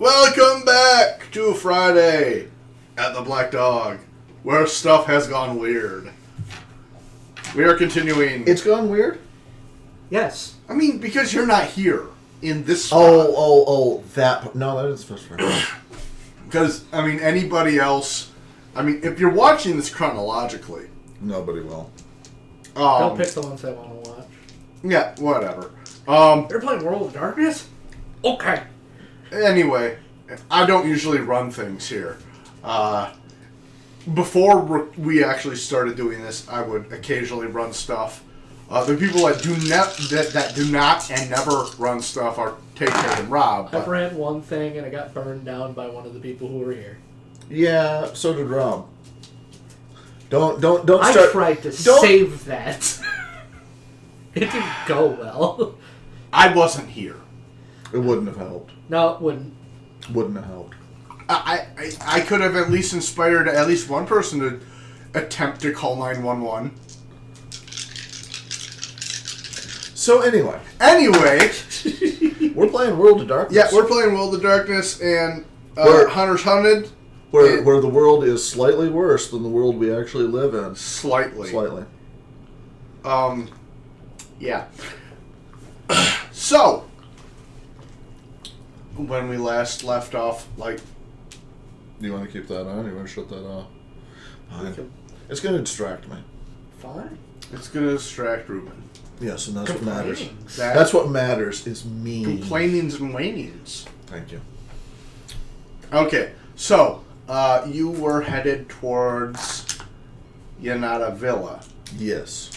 Welcome back to Friday at the Black Dog, where stuff has gone weird. We are continuing. It's gone weird? Yes. I mean, because you're not here in this spot. That... No, that is supposed to be. Because, I mean, anybody else... I mean, if you're watching this chronologically... Nobody will. They'll pick the ones they want to watch. Yeah, whatever. They're playing World of Darkness? Okay. Anyway, I don't usually run things here. Before we actually started doing this, I would occasionally run stuff. The people that do not and never run stuff are Tay and Rob. I've ran one thing and it got burned down by one of the people who were here. Yeah, so did Rob. Don't start. I tried to save that. It didn't go well. I wasn't here. It wouldn't have helped. No, it wouldn't. Wouldn't have helped. I could have at least inspired at least one person to attempt to call 911. So anyway, we're playing World of Darkness. Yeah, we're playing World of Darkness and Hunter's Hunted. Where the world is slightly worse than the world we actually live in. Slightly. Yeah. So, when we last left off, like... You want to keep that on? You want to shut that off? Fine. It's going to distract me. Fine. It's going to distract Ruben. Yes, and that's what matters. That's what matters is me. Complainings and wanings. Thank you. Okay, so, you were headed towards Yanada Villa. Yes.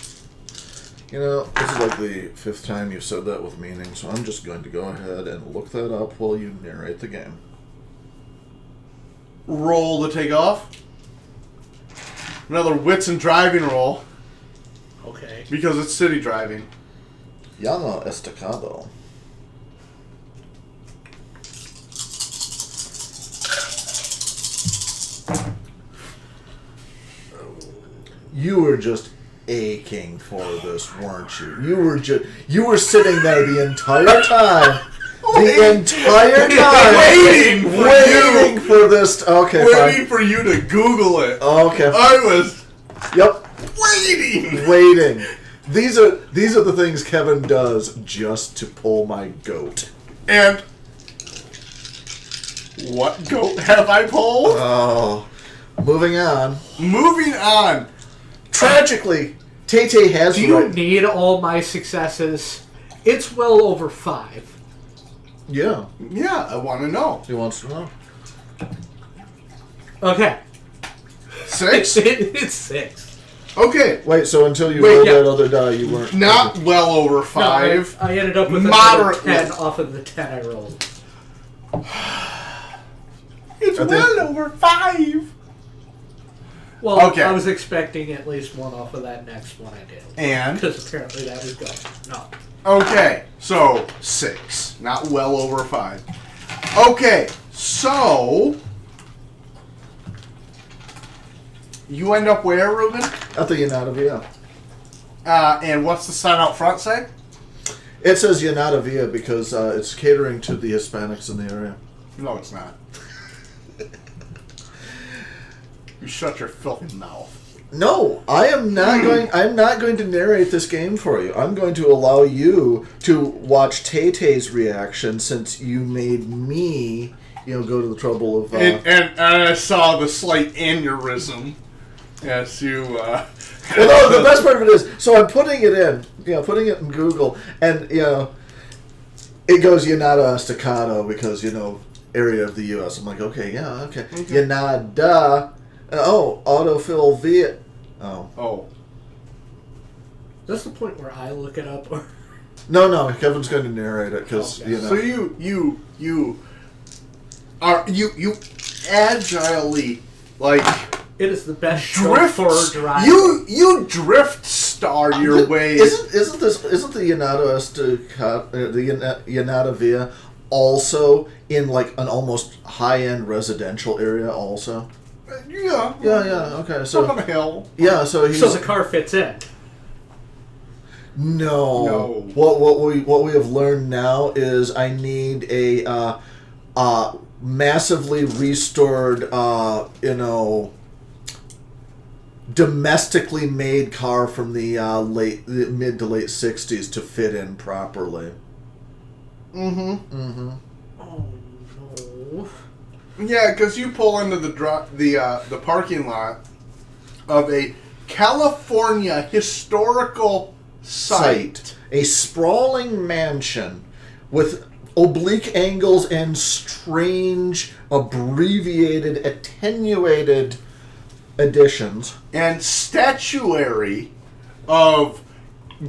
You know, this is like the 5th time you've said that with meaning, so I'm just going to go ahead and look that up while you narrate the game. Roll to take off. Another wits and driving roll. Okay. Because it's city driving. Llano Estacado. You were just aching for this, weren't you? You were sitting there the entire time. Waiting for this. Okay, waiting for you to Google it. Okay. I was. Yep. Waiting. These are the things Kevin does just to pull my goat. And what goat have I pulled? Oh. Moving on. Tragically, Tay has. Do you need all my successes? It's well over 5. Yeah. Yeah, I want to know. He wants to know. Okay. 6? It's 6. Okay. Wait, so until you rolled that other die, you weren't... Not well over 5. No, I ended up with moderate 10 off of the 10 I rolled. It's well over 5. Well, okay. I was expecting at least 1 off of that next one I did. And? Because apparently that was good. No. Okay, so 6. Not well over 5. Okay, so... You end up where, Ruben? At the Yanada Villa. And what's the sign out front say? It says Yanada Villa because it's catering to the Hispanics in the area. No, it's not. You shut your filthy mouth. No, I am not going. I'm not going to narrate this game for you. I'm going to allow you to watch Tay-Tay's reaction since you made me, go to the trouble of. And I saw the slight aneurysm. Yes, you. Well, no, the best part of it is, so I'm putting it in, putting it in Google, and it goes Yanada Estacado because area of the U.S. I'm like, okay. Yanada. Autofill via. Oh. Is this the point where I look it up? Or? No. Kevin's going to narrate it because So you agilely It is the best drift for driving. You drift star your way. Isn't the Yanada Estacado, the Yanada Villa also in an almost high end residential area also? Yeah. Okay, so up on a hill. Yeah, so the car fits in. No. What we have learned now is I need a massively restored, domestically made car from the mid to late 60s to fit in properly. Oh no. Yeah, because you pull into the parking lot of a California historical site. A sprawling mansion with oblique angles and strange, abbreviated, attenuated additions. And statuary of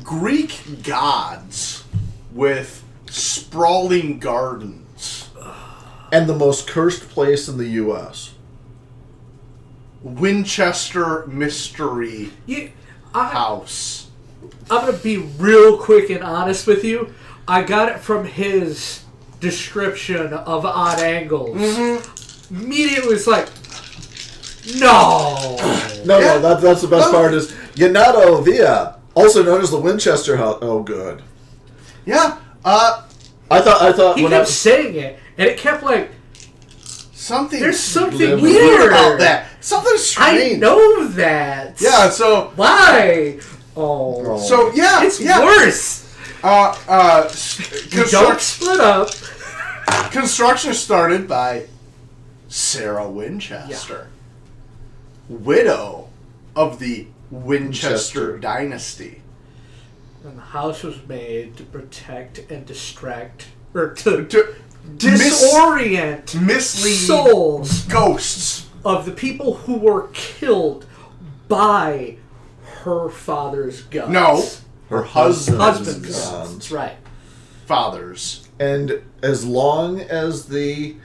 Greek gods with sprawling gardens. And the most cursed place in the U.S. Winchester Mystery House. I'm going to be real quick and honest with you. I got it from his description of odd angles. Mm-hmm. Immediately was like, no. No, that's the best part is Yanato Villa, also known as the Winchester House. Oh, good. Yeah. I thought He when kept saying it, and it kept like, there's something weird about that. Something strange. I know that. Yeah, so... Why? Oh. So, yeah. It's worse. Don't split up. Construction started by Sarah Winchester, widow of the Winchester dynasty. And the house was made to protect and distract, or to mislead souls ghosts of the people who were killed by her father's guns. No, her husband's guns. That's right. Fathers. And as long as the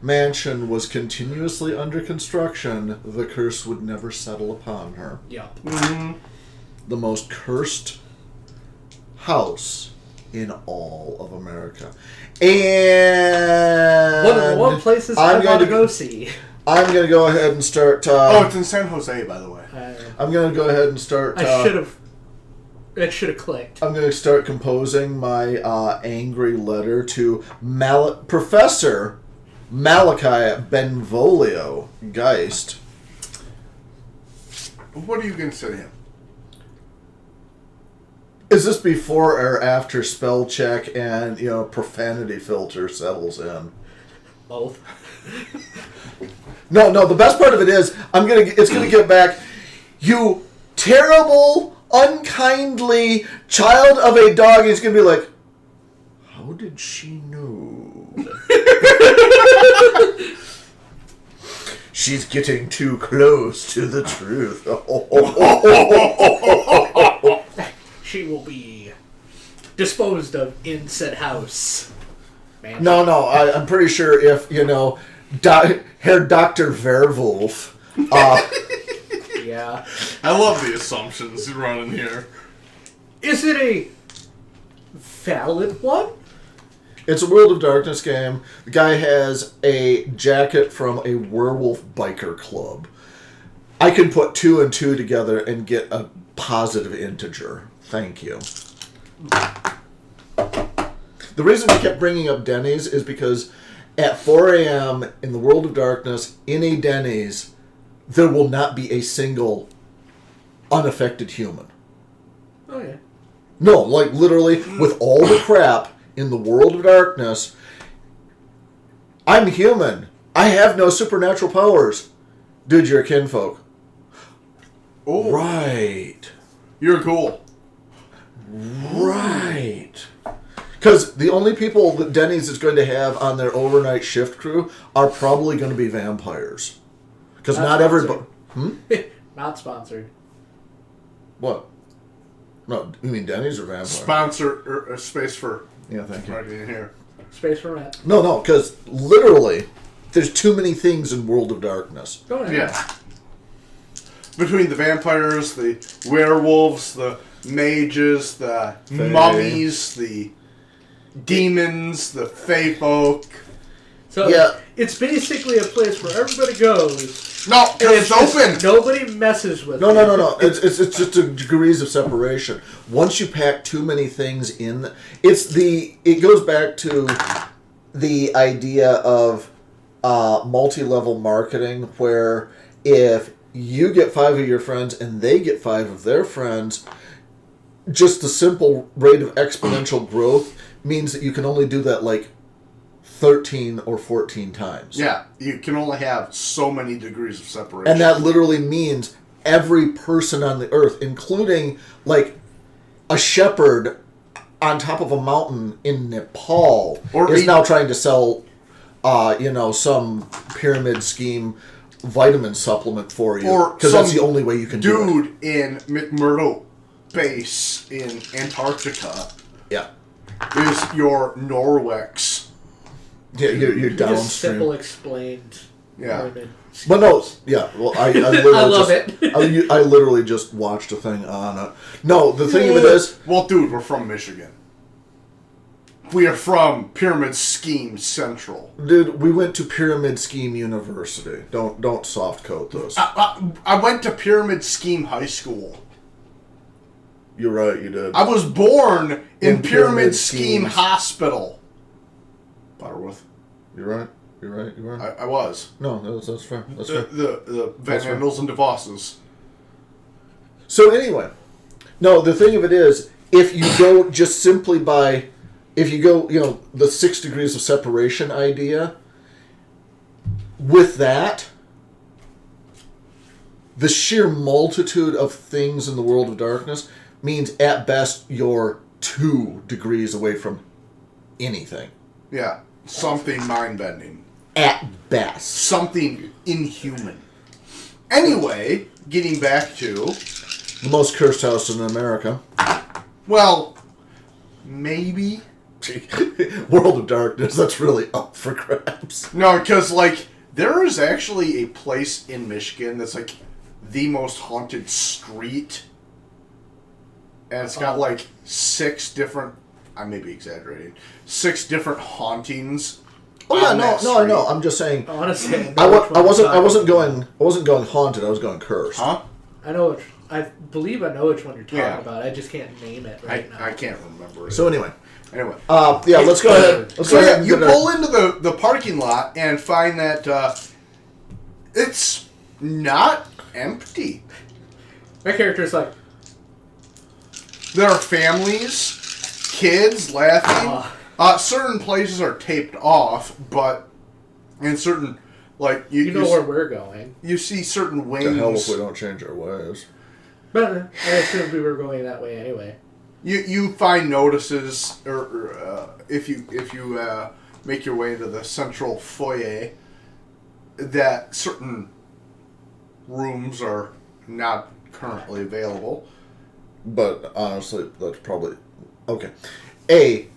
mansion was continuously under construction, the curse would never settle upon her. Yep. Mm-hmm. The most cursed house in all of America. And one of the one places I want to go see. I'm going to go ahead and start... it's in San Jose, by the way. I'm going to go ahead and start... It should have clicked. I'm going to start composing my angry letter to Professor Malachi Benvolio Geist. What are you going to say to him? Is this before or after spell check and, profanity filter settles in? Both. No, the best part of it is it's gonna get back, you terrible, unkindly child of a dog. He's gonna be like, how did she know? She's getting too close to the truth. She will be disposed of in said house. Man. No, I'm pretty sure if, Herr Doktor Werwolf. Yeah. I love the assumptions running here. Is it a valid one? It's a World of Darkness game. The guy has a jacket from a werewolf biker club. I can put 2 and 2 together and get a positive integer. Thank you. The reason we kept bringing up Denny's is because at 4 a.m. in the World of Darkness, in a Denny's, there will not be a single unaffected human. Oh, yeah. No, like literally, with all the crap in the World of Darkness, I'm human. I have no supernatural powers. Dude, you're a kinfolk. Oh. Right. You're cool. Right. Because the only people that Denny's is going to have on their overnight shift crew are probably going to be vampires. Because not everybody... Not sponsored. What? No, you mean Denny's or vampires? Sponsor or space for... Yeah, thank you. Right in here. Space for rent. No, because literally, there's too many things in World of Darkness. Go ahead. Yeah. Between the vampires, the werewolves, the mages, the mummies, the demons, the fae folk. So yeah. It's basically a place where everybody goes. No, it's open. Nobody messes with it. No. It's just degrees of separation. Once you pack too many things in, it goes back to the idea of multi-level marketing where if you get 5 of your friends and they get 5 of their friends, just the simple rate of exponential growth means that you can only do that like 13 or 14 times. Yeah, you can only have so many degrees of separation. And that literally means every person on the earth, including like a shepherd on top of a mountain in Nepal, is now trying to sell, some pyramid scheme vitamin supplement for you. Because that's the only way you can do it. Dude in McMurdo Base in Antarctica Yeah. is your Norwex. Yeah, you're Just downstream. simple explained. Yeah. Pyramid. But no, yeah. Well, I literally I love it. I literally just watched a thing on it. No, the thing of it is, Well, dude, we're from Michigan. We are from Pyramid Scheme Central. dude, we went to Pyramid Scheme University. Don't soft coat this. I went to Pyramid Scheme High School. You're right, you did. I was born in Pyramid Scheme Schemes. Hospital. Butterworth. You're right. I was. No, that's fair. That's fair. The Van That's right. Andels and DeVosses. So anyway, no, the thing of it is, if you go just simply by, if you go, the 6 degrees of separation idea, with that, the sheer multitude of things in the world of darkness means at best you're 2 degrees away from anything. Yeah. Something mind-bending. At best. Something inhuman. Anyway, getting back to... The most cursed house in America. Well, maybe... World of Darkness, that's really up for grabs. No, because, there is actually a place in Michigan that's, the most haunted street. And it's got, 6 different... I may be exaggerating. 6 different hauntings. Oh yeah, on that no, I street. know. I'm just saying. Honestly, I wasn't going haunted. I was going cursed. Huh? I believe I know which one you're talking Yeah. about. I just can't name it right now. I can't remember it. So anyway, Let's let's go ahead. Let's So go ahead. yeah, you pull into the parking lot and find that it's not empty. My character's like, There are families, kids laughing. Certain places are taped off, but in certain you know where we're going. you see certain wings. To hell if we don't change our ways. But I assumed we were going that way anyway. You find notices, or if you make your way into the central foyer, that certain rooms are not currently available. But honestly, that's probably okay. A,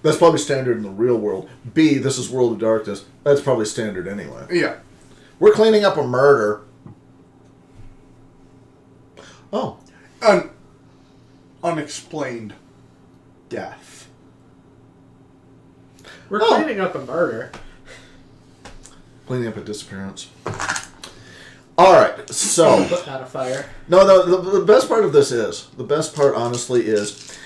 that's probably standard in the real world. B, this is World of Darkness. That's probably standard anyway. Yeah. We're cleaning up a murder. Oh. An unexplained death. We're cleaning up a murder. Cleaning up a disappearance. Alright, so... Put out a fire. No, the best part of this is... The best part, honestly, is...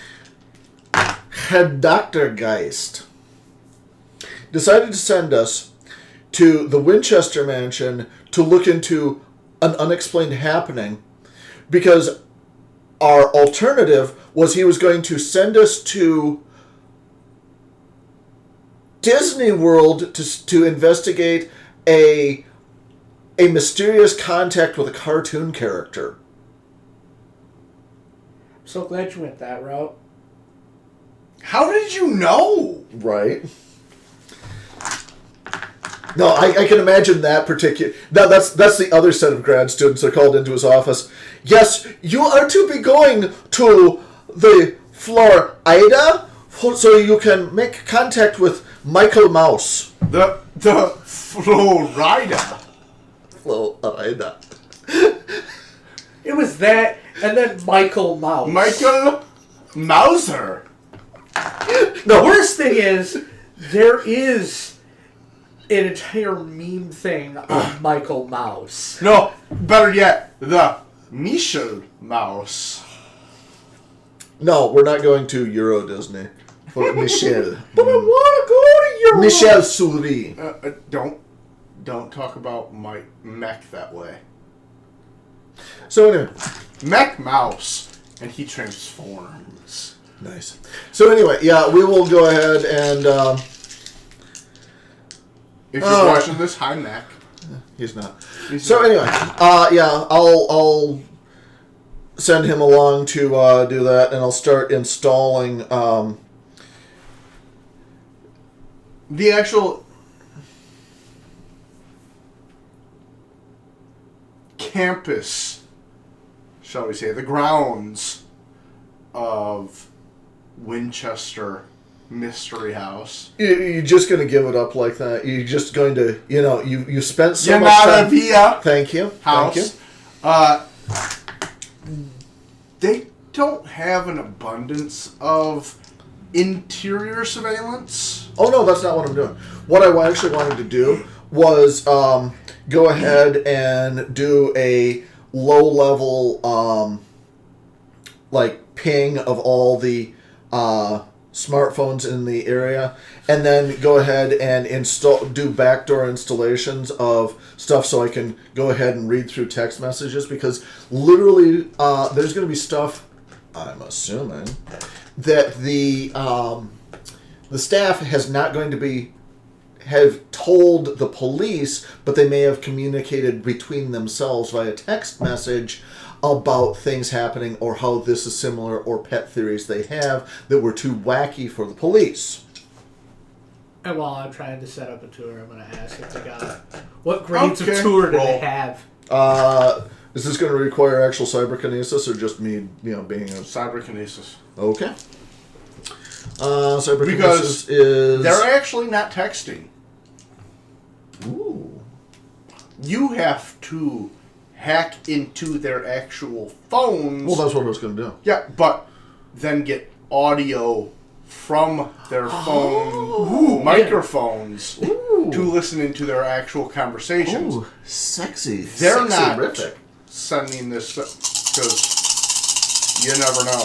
Herr Doktor Geist decided to send us to the Winchester mansion to look into an unexplained happening because our alternative was he was going to send us to Disney World to investigate a mysterious contact with a cartoon character. I'm so glad you went that route. How did you know? Right. No, I can imagine that particular... That's the other set of grad students that called into his office. Yes, you are to be going to the Florida so you can make contact with Michael Mouse. The Florida. Florida. It was that, and then Michael Mouse. Michael Mauser. The worst thing is, there is an entire meme thing on Michael Mouse. No, better yet, the Michel Mouse. No, we're not going to Euro Disney. For Michel. But I want to go to Europe. Michel Souris. Don't. Don't talk about my mech that way. So anyway. Mech mouse. And he transforms. Nice. So anyway, yeah, we will go ahead and... if you're watching this, hi, Mech. He's not. Anyway, yeah, I'll send him along to do that, and I'll start installing the actual campus, shall we say, the grounds of Winchester Mystery House. You're just going to give it up like that? You're just going to, you spent so much time... Via Thank you. house. Thank you. They don't have an abundance of interior surveillance. Oh, no, that's not what I'm doing. What I actually wanted to do was go ahead and do a low-level, ping of all the smartphones in the area, and then go ahead and do backdoor installations of stuff so I can go ahead and read through text messages, because literally there's going to be stuff, I'm assuming, that the staff has not going to have told the police, but they may have communicated between themselves via text message about things happening, or how this is similar, or pet theories they have that were too wacky for the police. And while I'm trying to set up a tour, I'm going to ask if they got... What grades of tour do they have? Is this going to require actual cyberkinesis, or just me, being a... Cyberkinesis. Okay. Cyberkinesis because is... they're actually not texting. Ooh. You have to hack into their actual phones. Well, that's what I was going to do. Yeah, but then get audio from their phone microphones to listen into their actual conversations. Ooh, sexy. They're not Sexy-rific. sending this because you never know.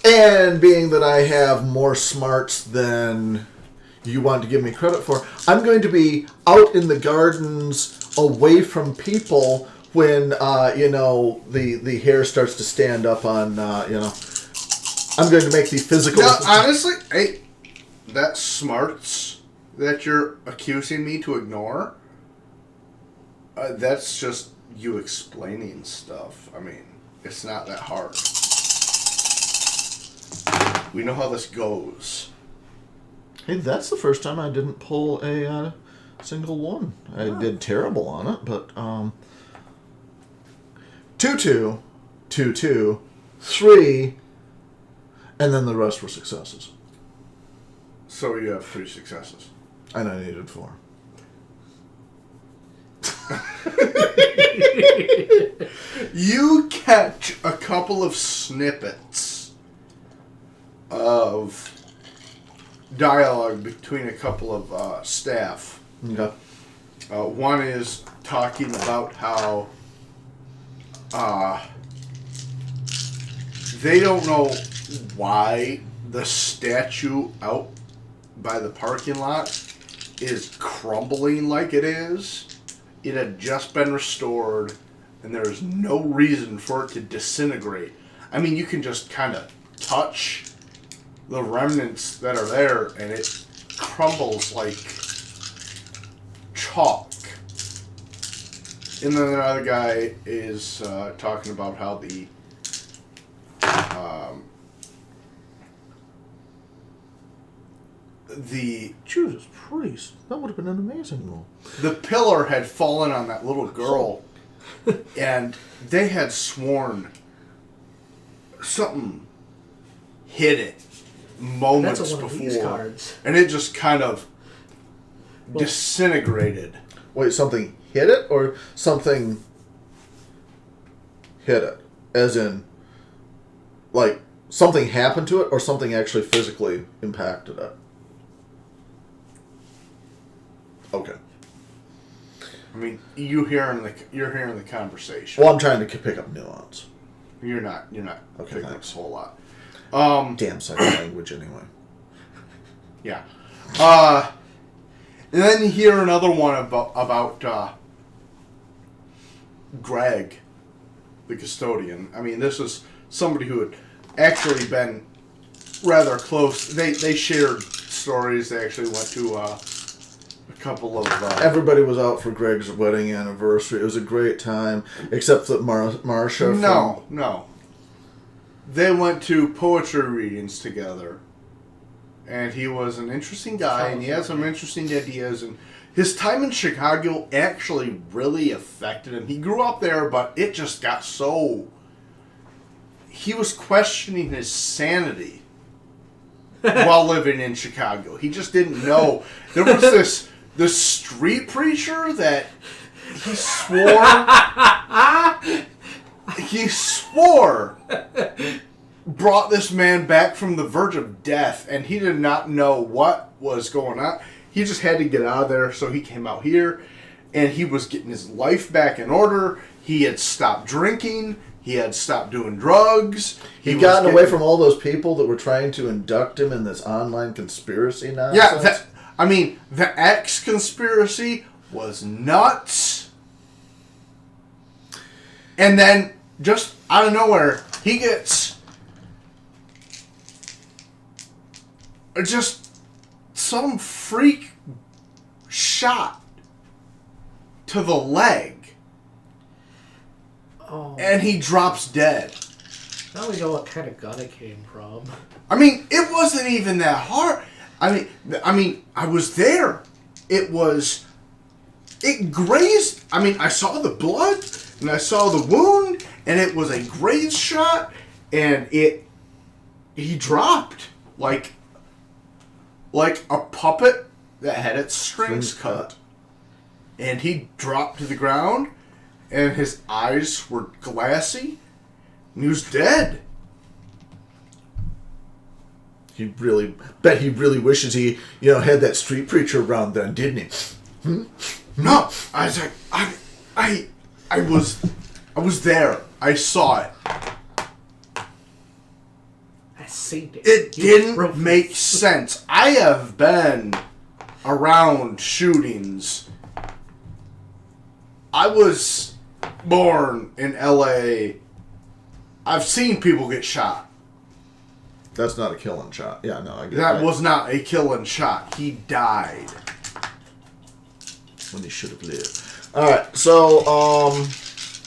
And being that I have more smarts than you want to give me credit for, I'm going to be out in the gardens away from people when, the hair starts to stand up on, I'm going to make the physical... Now, honestly, hey, that smarts that you're accusing me to ignore, that's just you explaining stuff. I mean, it's not that hard. We know how this goes. Hey, that's the first time I didn't pull a single one. I did terrible on it, but 2-2, 2-2, 3, and then the rest were successes. So you have 3 successes. And I needed 4. You catch a couple of snippets of dialogue between a couple of staff. Okay. One is talking about how they don't know why the statue out by the parking lot is crumbling like it is. It had just been restored, and there's no reason for it to disintegrate. I mean, you can just kind of touch the remnants that are there, and it crumbles like chalk. And then another guy is talking about how the Jesus Christ, that would have been an amazing role. The pillar had fallen on that little girl, and they had sworn something hit it moments That's one before, of these cards. and it just kind of disintegrated. Wait, something hit it, or something hit it? As in, like, something happened to it, or something actually physically impacted it? Okay. I mean, you're hearing the conversation. Well, I'm trying to pick up nuance. You're not Okay, picking up thanks. a whole lot. Damn second language, anyway. Yeah. And then you hear another one about Greg, the custodian. I mean, this is somebody who had actually been rather close. They shared stories. They actually went to a couple of... Everybody was out for Greg's wedding anniversary. It was a great time, except that Marcia... No. They went to poetry readings together. And he was an interesting guy, and he had some interesting ideas. And his time in Chicago actually really affected him. He grew up there, but it just got so... He was questioning his sanity while living in Chicago. He just didn't know. There was this street preacher that he swore brought this man back from the verge of death, and he did not know what was going on. He just had to get out of there, so he came out here, and he was getting his life back in order. He had stopped drinking. He had stopped doing drugs. He'd gotten away from all those people that were trying to induct him in this online conspiracy nonsense. Yeah, the X conspiracy was nuts. And then, just out of nowhere, he gets just some freak shot to the leg. Oh. And he drops dead. Now we know what kind of gun it came from. I mean, it wasn't even that hard. I mean, I was there. It grazed. I mean, I saw the blood, and I saw the wound, and it was a grazed shot, and he dropped like a puppet that had its strings cut. And he dropped to the ground, and his eyes were glassy, and he was dead. He really wishes he, had that street preacher around then, didn't he? No, I was like, I was there. I saw it. I seen it. It didn't make sense. I have been around shootings. I was born in LA. I've seen people get shot. That's not a killing shot. Yeah, no, I get that. That was not a killing shot. He died. When he should have lived. Alright, so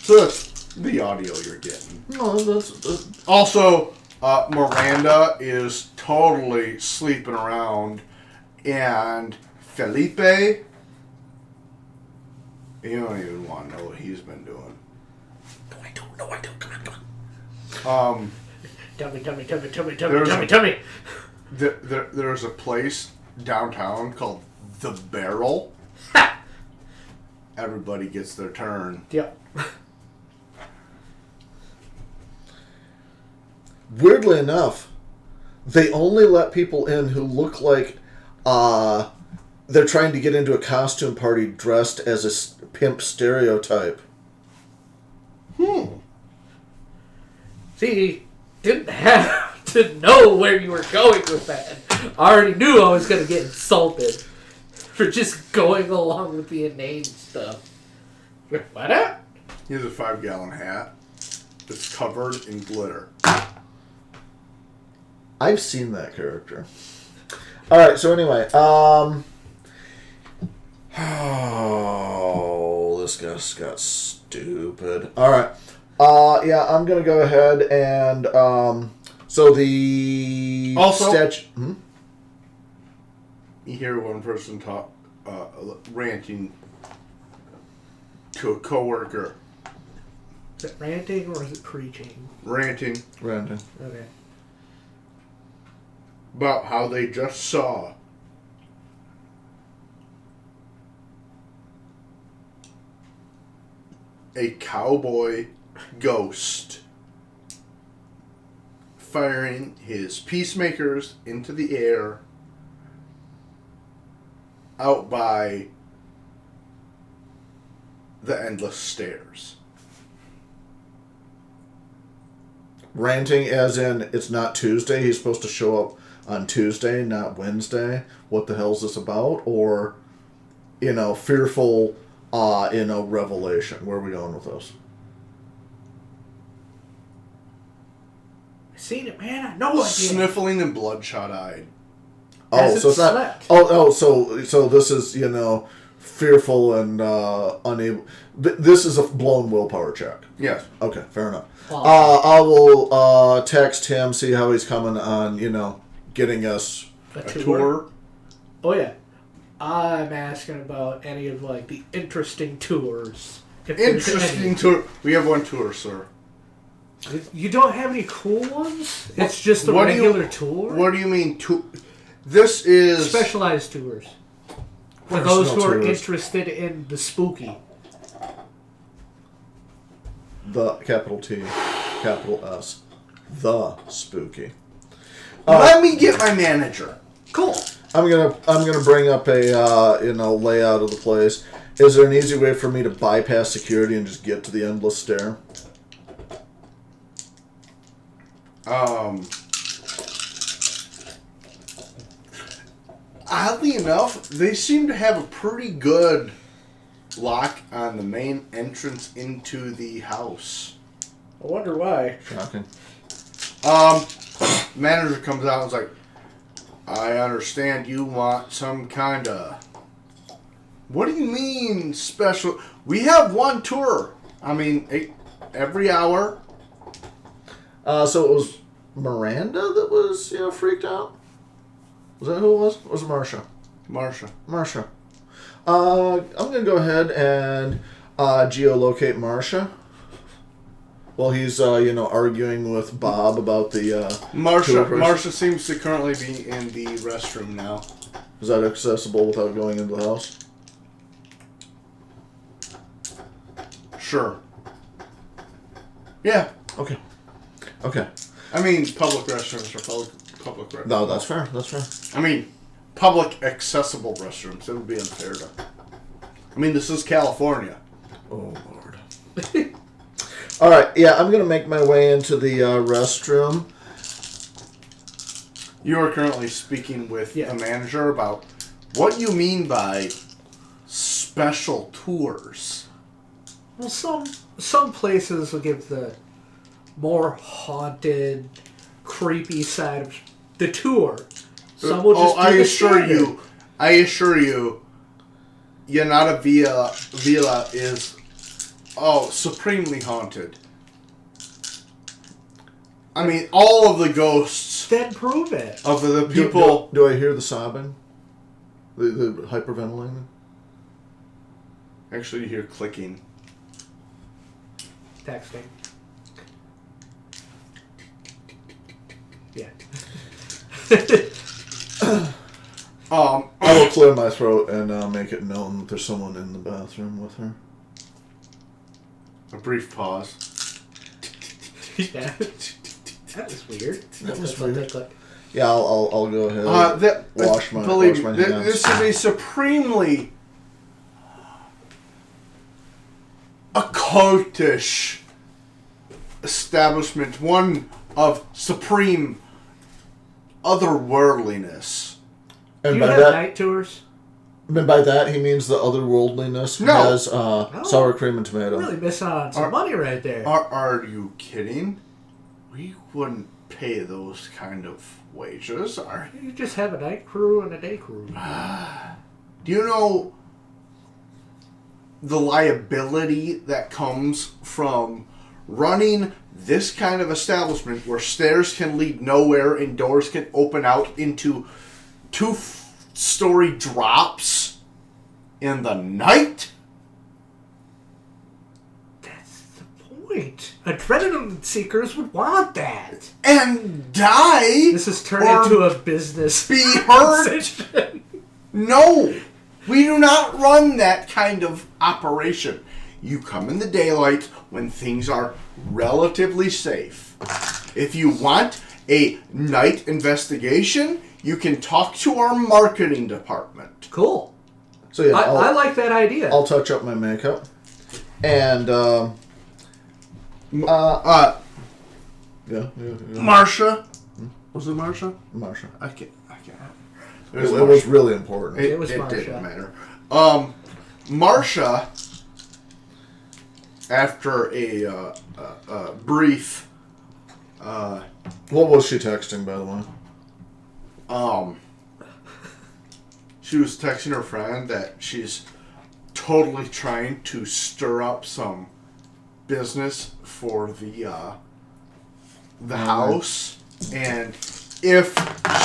that's the audio you're getting. No, that's... Also, Miranda is totally sleeping around, and Felipe, you don't even want to know what he's been doing. No, I don't. Come on. Tell me. There's a place downtown called The Barrel. Everybody gets their turn. Yep. Weirdly enough, they only let people in who look like they're trying to get into a costume party dressed as a pimp stereotype. See, didn't have to know where you were going with that. I already knew I was going to get insulted for just going along with the inane stuff. What up? He has a 5-gallon hat that's covered in glitter. I've seen that character. Alright, so anyway, this just got stupid. Alright. Yeah, I'm gonna go ahead and, so the... Also, you hear one person talk, ranting to a coworker. Is it ranting or is it preaching? Ranting. Okay. About how they just saw a cowboy ghost firing his peacemakers into the air out by the endless stairs. Ranting as in it's not Tuesday, he's supposed to show up on Tuesday, not Wednesday. What the hell's this about? Or fearful, revelation. Where are we going with those? I seen it, man. I know I did. Sniffling and bloodshot-eyed. Oh, so it's not. Slept. So this is fearful and unable. This is a blown willpower check. Yes. Okay, fair enough. Awesome. I will text him, see how he's coming on. Getting us A Tour. Oh yeah. I'm asking about any of the interesting tours. If there's Interesting any. tour. We have one tour, sir. You don't have any cool ones? It's just a What do you- regular tour? What do you mean tour? This is Specialized tours. For There's those no who are tours. interested in the spooky. the capital T, capital S, the spooky. Let me get my manager. Cool. I'm gonna bring up a layout of the place. Is there an easy way for me to bypass security and just get to the endless stair? Oddly enough, they seem to have a pretty good lock on the main entrance into the house. I wonder why. Shocking. Manager comes out and is like, I understand you want some kind of... What do you mean special? We have one tour. I mean, every hour. So it was Miranda that was freaked out? Was that who it was? Or was it Marsha? Marsha. I'm going to go ahead and geolocate Marsha. While he's, arguing with Bob about the... Marsha seems to currently be in the restroom now. Is that accessible without going into the house? Sure. Yeah. Okay. I mean, public restrooms are public restrooms. No, that's fair. That's fair. I mean, public accessible restrooms. It would be unfair to... I mean, this is California. Oh, Lord. All right. Yeah, I'm going to make my way into the restroom. You are currently speaking with Yeah. a manager about what you mean by special tours. Well, some places will give the more haunted, creepy side of the tour. Some will just do the standard. I assure you, Yanata Villa is, supremely haunted. I mean, all of the ghosts Then prove it. of the people... Do I hear the sobbing? The hyperventilating? Actually, you hear clicking. Texting. Yeah. I will clear my throat and make it known that there's someone in the bathroom with her. A brief pause. Yeah. That was weird. That was Click, weird. click, click. Yeah, I'll go ahead. Wash my hands. This is a supremely occultish establishment, one of supreme otherworldliness. Do And you by have that, night tours? he means the otherworldliness No. has sour cream and tomato. Really missing on some money right there. Are you kidding? We wouldn't pay those kind of wages. You just have a night crew and a day crew. Do you know the liability that comes from running this kind of establishment where stairs can lead nowhere and doors can open out into two-story drops in the night? That's the point. Adrenaline seekers would want that. And die? This has turned Or into a business. be hurt? conversation. No! We do not run that kind of operation. You come in the daylight when things are relatively safe. If you want a night investigation, you can talk to our marketing department. Cool. So yeah, I like that idea. I'll touch up my makeup. And yeah. Marsha? Was it Marsha? Marsha. I can't. It was really important. It was didn't Marsha. matter. Marsha, after a brief, What was she texting, by the way? she was texting her friend that she's totally trying to stir up some business for the house, and if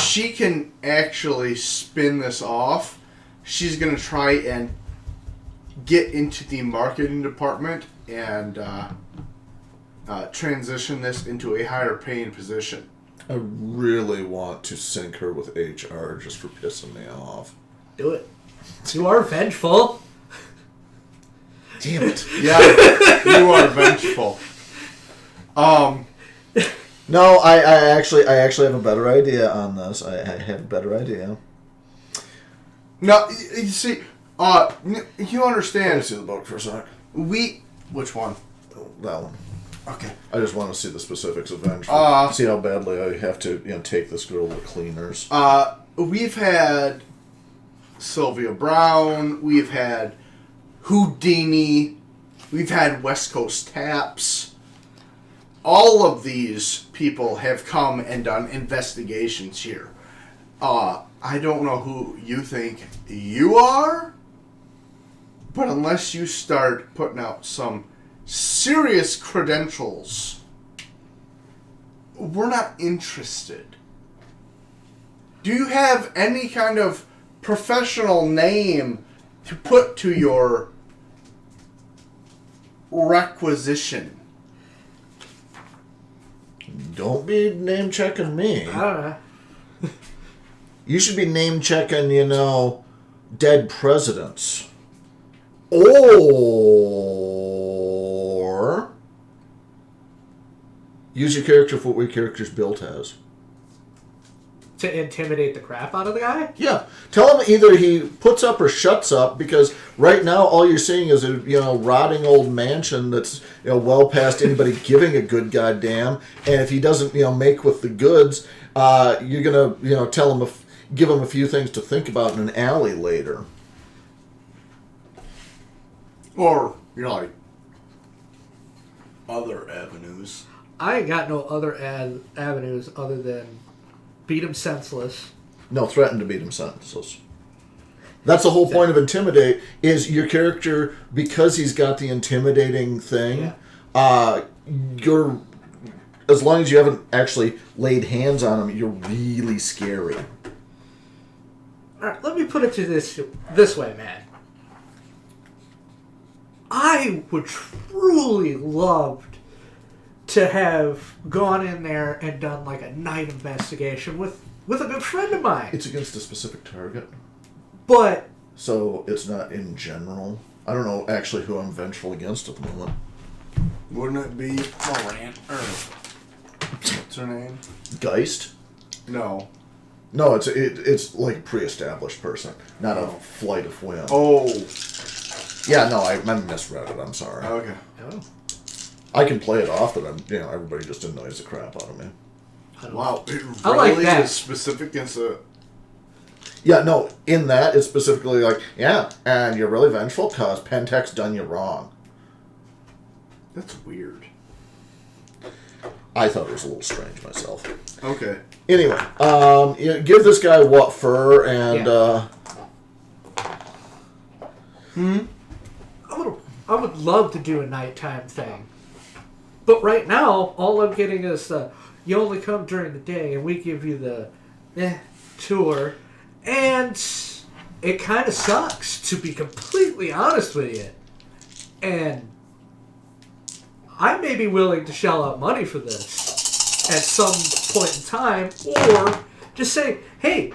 she can actually spin this off, she's going to try and get into the marketing department and transition this into a higher paying position. I really want to sink her with HR just for pissing me off. Do it. You are vengeful. Damn it. Yeah, you are vengeful. No, I actually have a better idea on this. I have a better idea. No, you see, you Let me understand. see the book for a sec. Which one? That one. Okay. I just want to see the specifics of Vengeful. See how badly I have to take this girl to cleaners. We've had Sylvia Brown. We've had Houdini. We've had West Coast Taps. All of these people have come and done investigations here. I don't know who you think you are, but unless you start putting out some serious credentials, we're not interested. Do you have any kind of professional name to put to your requisition? Don't be name checking me. I don't know. You should be name checking, dead presidents. Or use your character for what your character's built as. To intimidate the crap out of the guy? Yeah. Tell him either he puts up or shuts up, because right now all you're seeing is a rotting old mansion that's well past anybody giving a good goddamn. And if he doesn't make with the goods, you're gonna tell him give him a few things to think about in an alley later. Or, like, other avenues. I ain't got no other avenues other than beat him senseless. No, threaten to beat him senseless. That's the whole point of intimidate, is your character, because he's got the intimidating thing, you're, as long as you haven't actually laid hands on him, you're really scary. Alright, let me put it to this way, man. I would truly loved to have gone in there and done like a night investigation with a good friend of mine. It's against a specific target, But so it's not in general. I don't know actually who I'm vengeful against at the moment. Wouldn't it be Morant? Or what's her name? Geist? No. No, it's like a pre-established person, not a flight of whim. Oh. Yeah, no, I misread it. I'm sorry. Okay. oh, I can play it off that everybody just annoys the crap out of me. Wow. It I like really that. is specific against a... Yeah, no, in that it's specifically like, and you're really vengeful because Pentex done you wrong. That's weird. I thought it was a little strange myself. Okay. Anyway, give this guy what for, and I would love to do a nighttime thing. But right now, all I'm getting is you only come during the day, and we give you the tour. And it kind of sucks, to be completely honest with you. And I may be willing to shell out money for this at some point in time, or just say, hey,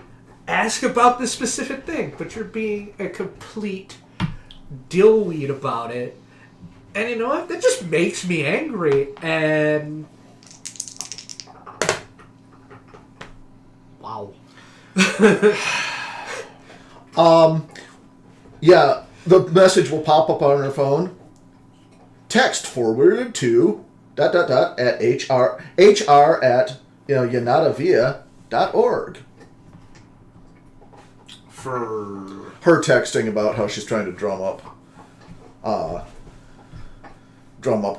ask about this specific thing, but you're being a complete dillweed about it. And you know what? That just makes me angry, and... Wow. yeah, the message will pop up on her phone. Text forwarded to ... at HR at yanadavia.org. For her texting about how she's trying to drum up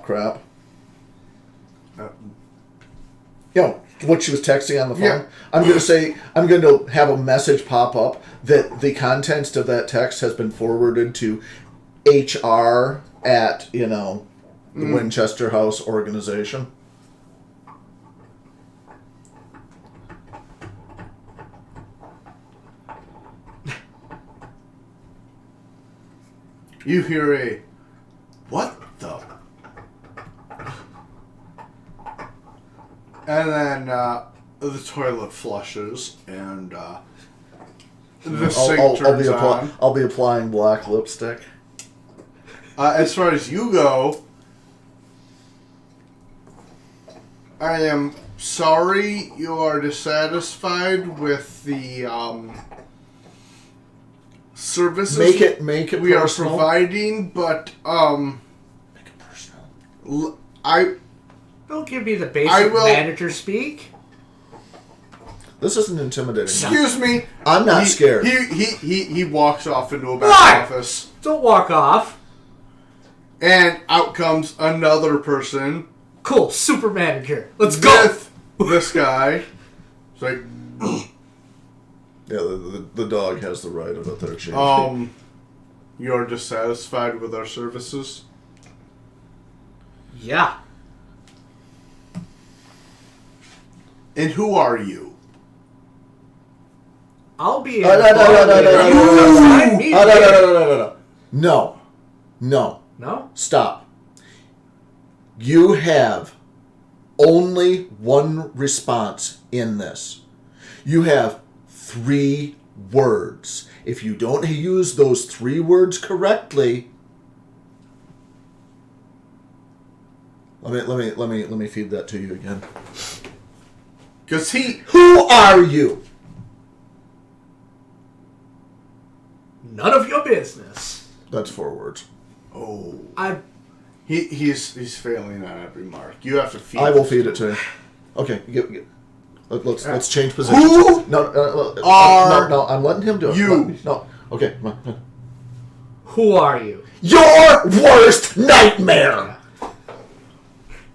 crap. What she was texting on the phone. Yeah. I'm going to have a message pop up that the contents of that text has been forwarded to HR at, the Winchester House organization. you hear a, what the? And then the toilet flushes, and the sink turns on. I'll be applying black lipstick. As far as you go, I am sorry you are dissatisfied with the services Make it we personal. are providing, but Make it personal. Don't give me the basic manager speak. This isn't intimidating. Excuse me. I'm not scared. He walks off into a back office. Don't walk off. And out comes another person. Cool, super manager. Let's go. With this guy. It's like, Yeah, the dog has the right of authority. you're dissatisfied with our services? Yeah. And who are you? I'll be. No. No? Stop. You have only one response in this. You have 3 words. If you don't use those 3 words correctly, let me feed that to you again. Because Who are you? None of your business. That's 4 words. Oh. I. He's failing on every mark. You have to feed I will it feed to it to you. Okay, let's change Who positions. No, I'm letting him do it. you? No, okay. Come on. Who are you? Your worst nightmare.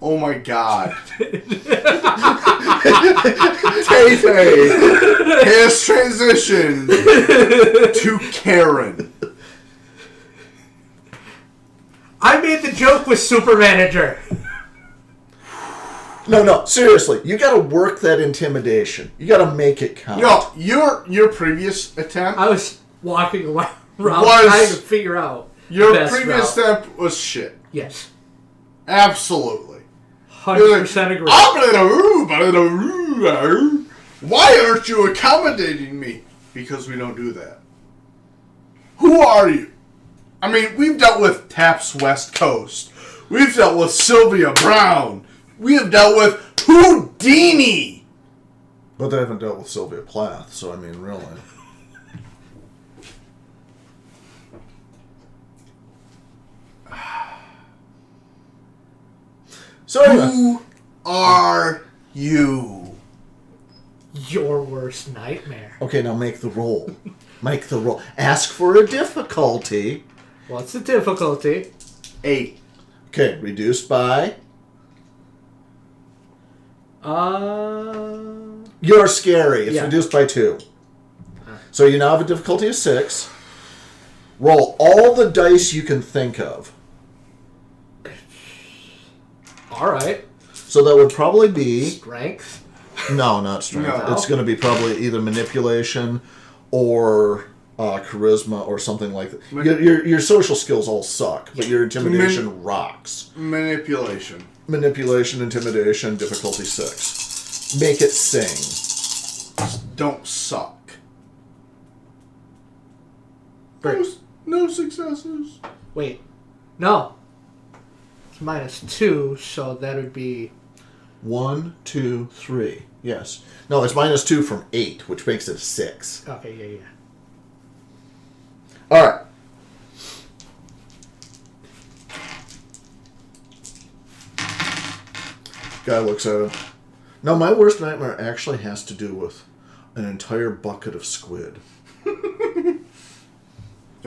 Oh my god. Tay-Tay has transitioned to Karen. I made the joke with super manager. No, seriously. You got to work that intimidation. You got to make it count. No, your previous attempt. I was walking around trying to figure out. Your the best previous route. attempt was shit. Yes. Absolutely. 100% agree. Why aren't you accommodating me? Because we don't do that. Who are you? I mean, we've dealt with Taps West Coast. We've dealt with Sylvia Brown. We have dealt with Houdini. But they haven't dealt with Sylvia Plath, so I mean, really. So anyway. Who are you? Your worst nightmare. Okay, now make the roll. Make the roll. Ask for a difficulty. What's the difficulty? 8. Okay, reduced by... You're scary. It's reduced by 2. So you now have a difficulty of 6. Roll all the dice you can think of. Alright. So that would probably be... Strength? No, not strength. No. It's going to be probably either manipulation or charisma or something like that. Your social skills all suck, but your intimidation rocks. Manipulation. Manipulation, intimidation, difficulty 6. Make it sing. Don't suck. Great. No successes. Wait. No. It's -2, so that would be... 1, 2, 3. Yes. No, it's -2 from 8, which makes it a 6. Okay, yeah. All right. Guy looks at him. No, my worst nightmare actually has to do with an entire bucket of squid.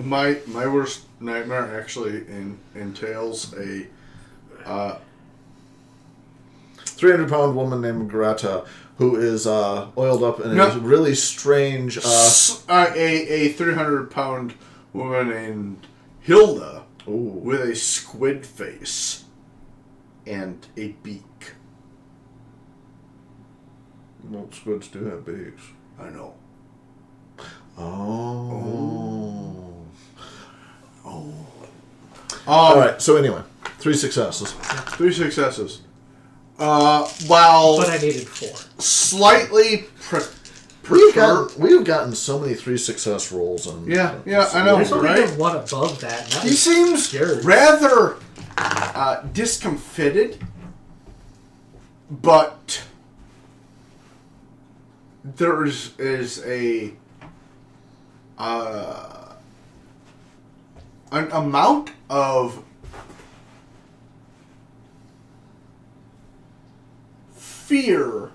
My worst nightmare actually entails a 300-pound woman named Greta who is oiled up in a really strange... a 300-pound woman named Hilda with a squid face and a beak. Well, squids do have beaks. I know. Oh. All right, so anyway, 3 successes. 3 successes. While But I needed 4. Slightly We've gotten so many 3 success rolls on. Yeah, I know, There's only right? been one above that. And that He was seems yours. rather discomfited, but there is a an amount of fear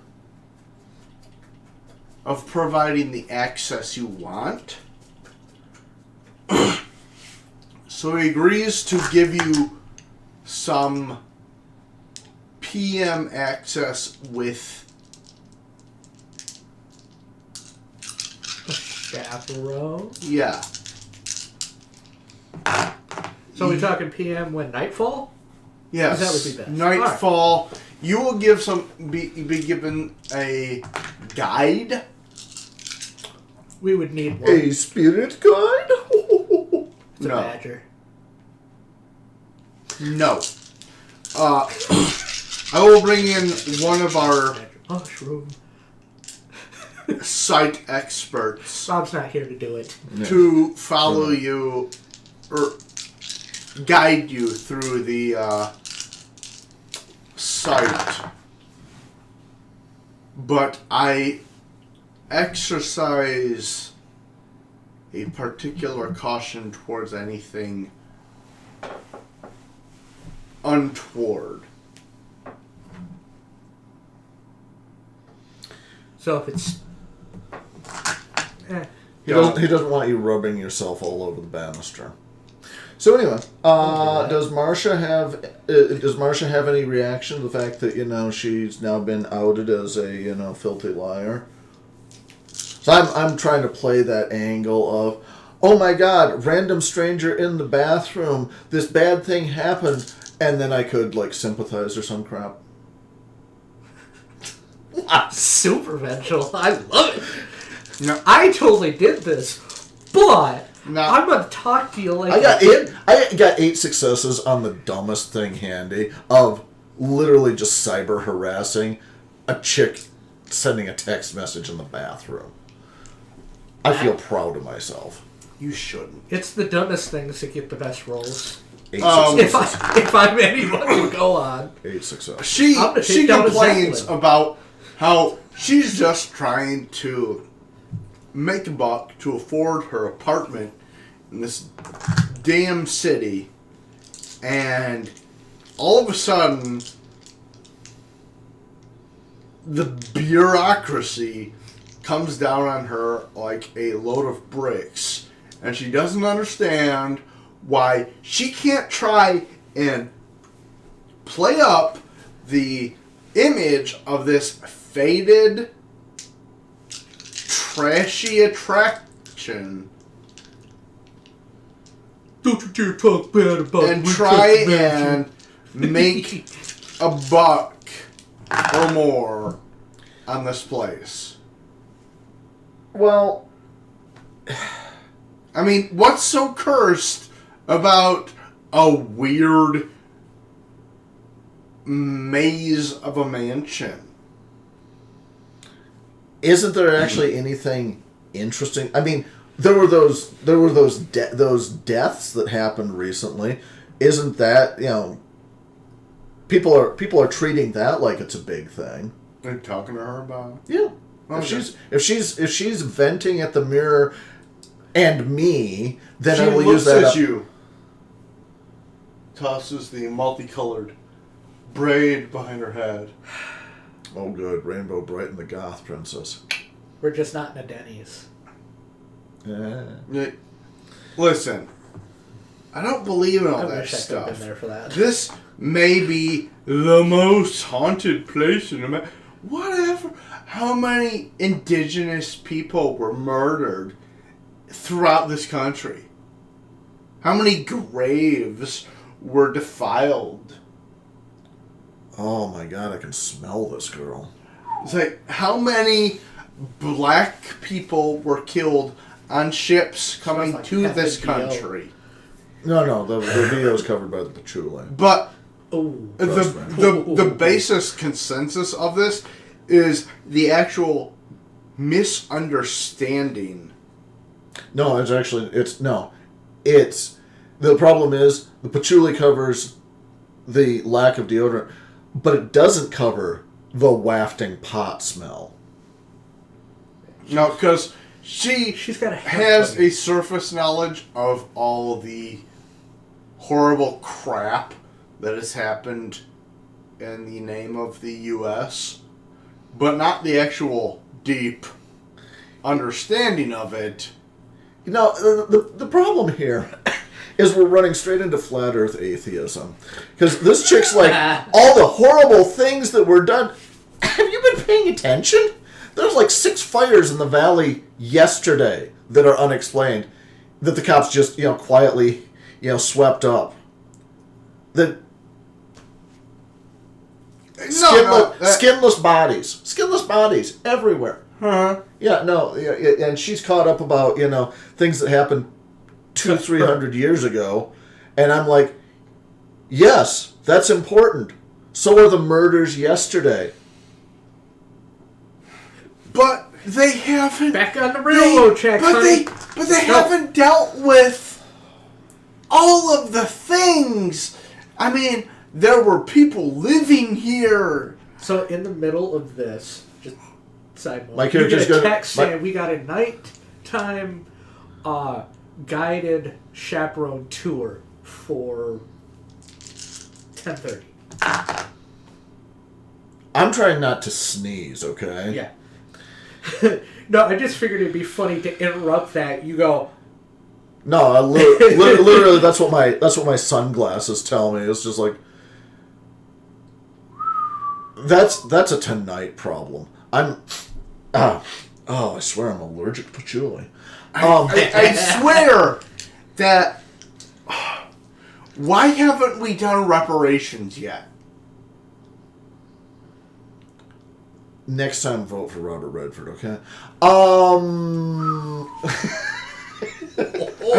of providing the access you want. So he agrees to give you some PM access with Chaperone. yeah. So we talking PM when nightfall? Yes. That would be best. Nightfall. You will be given a guide. We would need one. A spirit guide? It's a badger. No. I will bring in one of our Mushroom. site experts Bob's not here to do it. to follow you or guide you through the site. But I exercise a particular caution towards anything untoward. So if it's... He doesn't want you rubbing yourself all over the banister. So anyway, does Marcia have any reaction to the fact that she's now been outed as a filthy liar? So I'm trying to play that angle of, oh my God, random stranger in the bathroom, this bad thing happened, and then I could sympathize or some crap. Super vengeful. I love it. No. I totally did this, but No. I'm going to talk to you like I got 8 successes on the dumbest thing handy of literally just cyber harassing a chick sending a text message in the bathroom. I feel proud of myself. You shouldn't. It's the dumbest things that get the best rolls. 8 If successes. if I'm anyone to go on. 8 successes. She I'm gonna take down a complains Zeppelin. about how she's just trying to make a buck to afford her apartment in this damn city, and all of a sudden the bureaucracy comes down on her like a load of bricks, and she doesn't understand why she can't try and play up the image of this faded, trashy attraction Don't you dare talk bad about and Winchester try Mansion. and make a buck or more on this place. Well, I mean, what's so cursed about a weird maze of a mansion? isn't there actually anything interesting? I mean, there were those deaths that happened recently. Isn't that, people are treating that like it's a big thing. Are you talking to her about? Yeah. Okay. If she's venting at the mirror and me, then She I will looks use that at up. you, tosses the multicolored braid behind her head. Oh good, Rainbow Bright and the Goth Princess. We're just not in a Denny's. Yeah. Yeah. Listen, I don't believe in all I that wish I could have stuff. been there for that. This may be the most haunted place in America. Whatever. How many indigenous people were murdered throughout this country? How many graves were defiled? Oh my god, I can smell this girl. It's like, how many black people were killed on ships coming like to this Captain D.O. country? No, the video is covered by the patchouli. But Ooh. the basis consensus of this is the actual misunderstanding. No, the problem is the patchouli covers the lack of deodorant, but it doesn't cover the wafting pot smell. No, because she's got a has haircut. a surface knowledge of all the horrible crap that has happened in the name of the U.S., but not the actual deep understanding of it. You know, the problem here is we're running straight into flat earth atheism. Because this chick's like, all the horrible things that were done. Have you been paying attention? There's like 6 fires in the valley yesterday that are unexplained. That the cops just, quietly, swept up. That skinless bodies. Skinless bodies everywhere. Huh? Yeah, no, and she's caught up about, things that happened 200-300 years ago. And I'm like, yes, that's important. So are the murders yesterday. But they haven't... Back on the railroad tracks, honey. But they haven't dealt with all of the things. I mean, there were people living here. So in the middle of this, just side note, My you character's get a gonna- text saying we got a nighttime guided chaperone tour for 10:30. I'm trying not to sneeze, okay? Yeah. No, I just figured it'd be funny to interrupt that. You go, No, literally, that's what my sunglasses tell me. It's just like that's a tonight problem. I swear I'm allergic to patchouli. I swear that... Why haven't we done reparations yet? Next time, vote for Robert Redford, okay? I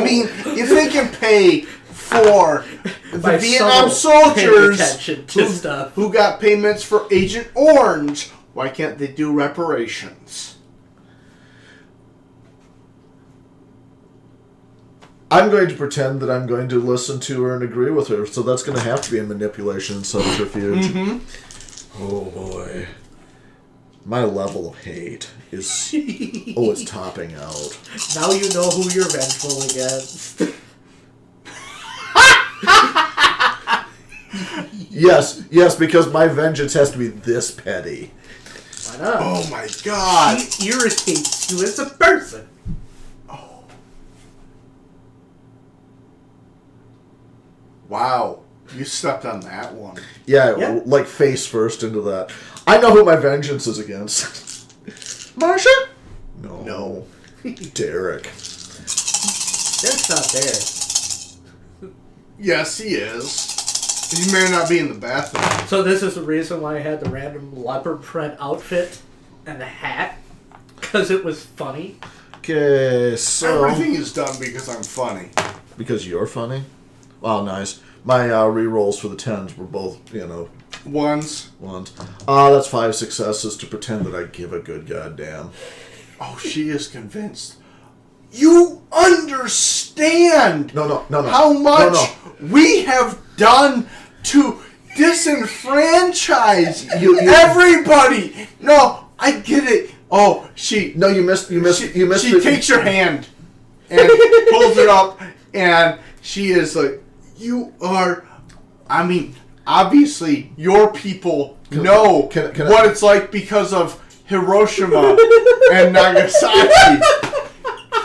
mean, if they can pay for the by Vietnam subtle paying soldiers attention to stuff. who got payments for Agent Orange, why can't they do reparations? I'm going to pretend that I'm going to listen to her and agree with her, so that's going to have to be a manipulation and subterfuge. Mm-hmm. Oh boy. My level of hate is it's topping out. Now you know who you're vengeful against. Yes, because my vengeance has to be this petty. Why not? Oh my god! She irritates you as a person. Wow, you stepped on that one. Yeah, like face first into that. I know who my vengeance is against. Marsha? No. Derek. Derek's not there. Yes, he is. He may not be in the bathroom. So this is the reason why I had the random leopard print outfit and the hat. Because it was funny. Okay, so... Everything is done because I'm funny. Because you're funny? Wow, nice. My re-rolls for the 10s were both, Ones. ones. That's 5 successes to pretend that I give a good goddamn. Oh, she is convinced. You understand No. how much No. we have done to disenfranchise You- everybody. No, I get it. Oh, she... No, you missed She the... takes your hand and pulls it up, and she is like, you are... I mean, obviously, your people know can I- what it's like because of Hiroshima and Nagasaki.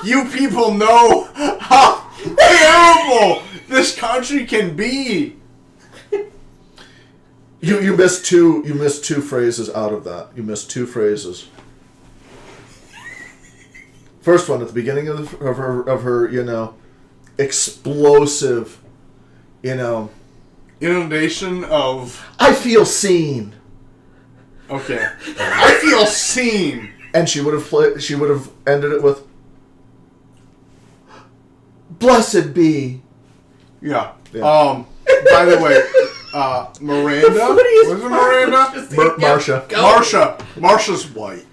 You people know how terrible this country can be. You missed two phrases out of that. You missed two phrases. First one at the beginning of her explosive, Inundation of... I feel seen. Okay. I feel seen. And she would have ended it with, blessed be. Yeah. Yeah. By the way, Miranda? Was it Miranda? Marsha. Marsha's white.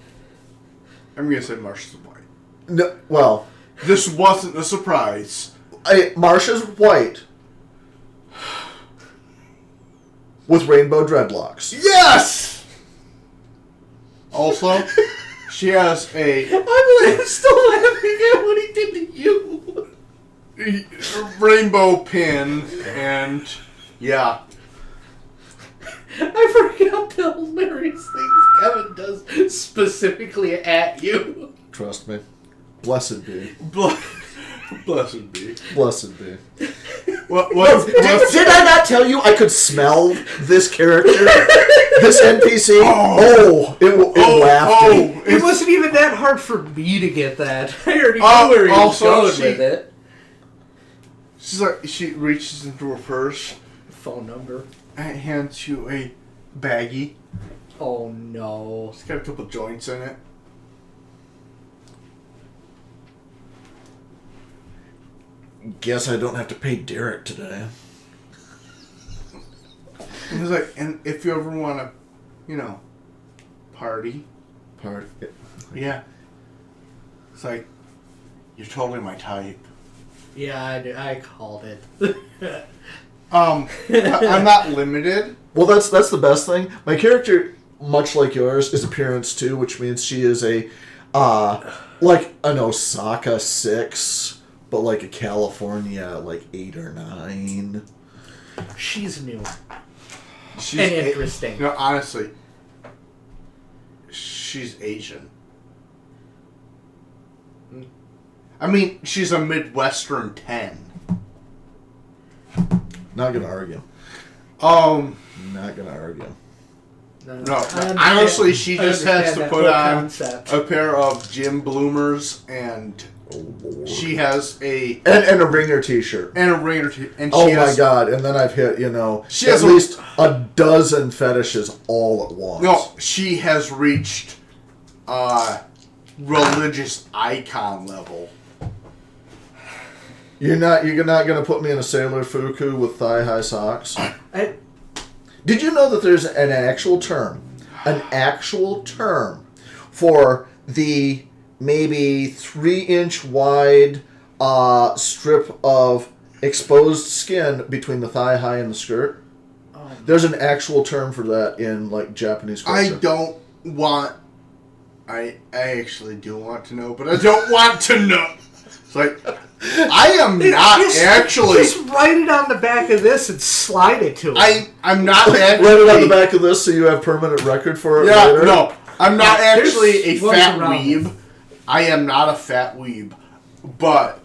I'm going to say Marsha's white. No, well, This wasn't a surprise. Marsha's white with rainbow dreadlocks. Yes! Also, she has a I'm still laughing at what he did to you. rainbow pin, and yeah. I forgot the hilarious things Kevin does specifically at you. Trust me. Blessed be. Blessed be. Blessed be. What, Did I not tell you I could smell this character? This NPC? It laughed. It wasn't even that hard for me to get that. I already knew where he was going with it. She's like, she reaches into her purse, Phone number. and hands you a baggie. Oh no. It's got a couple joints in it. Guess I don't have to pay Derek today. And he's like, and if you ever want to, party. Yeah. It's like, you're totally my type. Yeah, I called it. I'm not limited. Well, that's the best thing. My character, much like yours, is appearance 2, which means she is a, like an Osaka 6, but like a California, 8 or 9. She's new. She's and interesting. Honestly, she's Asian. I mean, she's a Midwestern 10. Not gonna argue. Not gonna argue. No, honestly, she just has to put on a pair of gym bloomers, and she has and a ringer t-shirt. And a ringer t-shirt. And my god! And then I've hit she has at least a dozen fetishes all at once. No, she has reached religious icon level. You're not gonna put me in a Sailor Fuku with thigh-high socks? Did you know that there's an actual term for the maybe 3-inch wide strip of exposed skin between the thigh-high and the skirt? There's an actual term for that in Japanese culture. I actually do want to know, but I don't want to know. It's like, I am not actually... Just write it on the back of this and slide it to him. I'm not actually... Write it on the back of this so you have permanent record for it later? No. I'm not actually a fat weeb. I am not a fat weeb. But...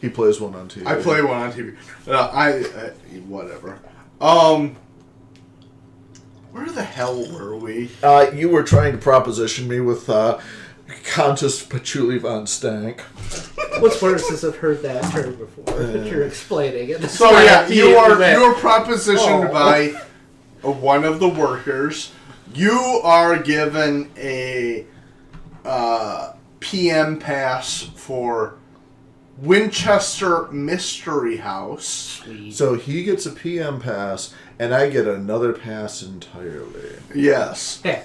He plays one on TV. I play one on TV. Whatever. Where the hell were we? You were trying to proposition me with Countess Patchouli von Stank. What's worse is I've heard that term before, but you're explaining it. So yeah, you are propositioned by one of the workers. You are given a PM pass for Winchester Mystery House. Sweet. So he gets a PM pass, and I get another pass entirely. Yes. Yeah.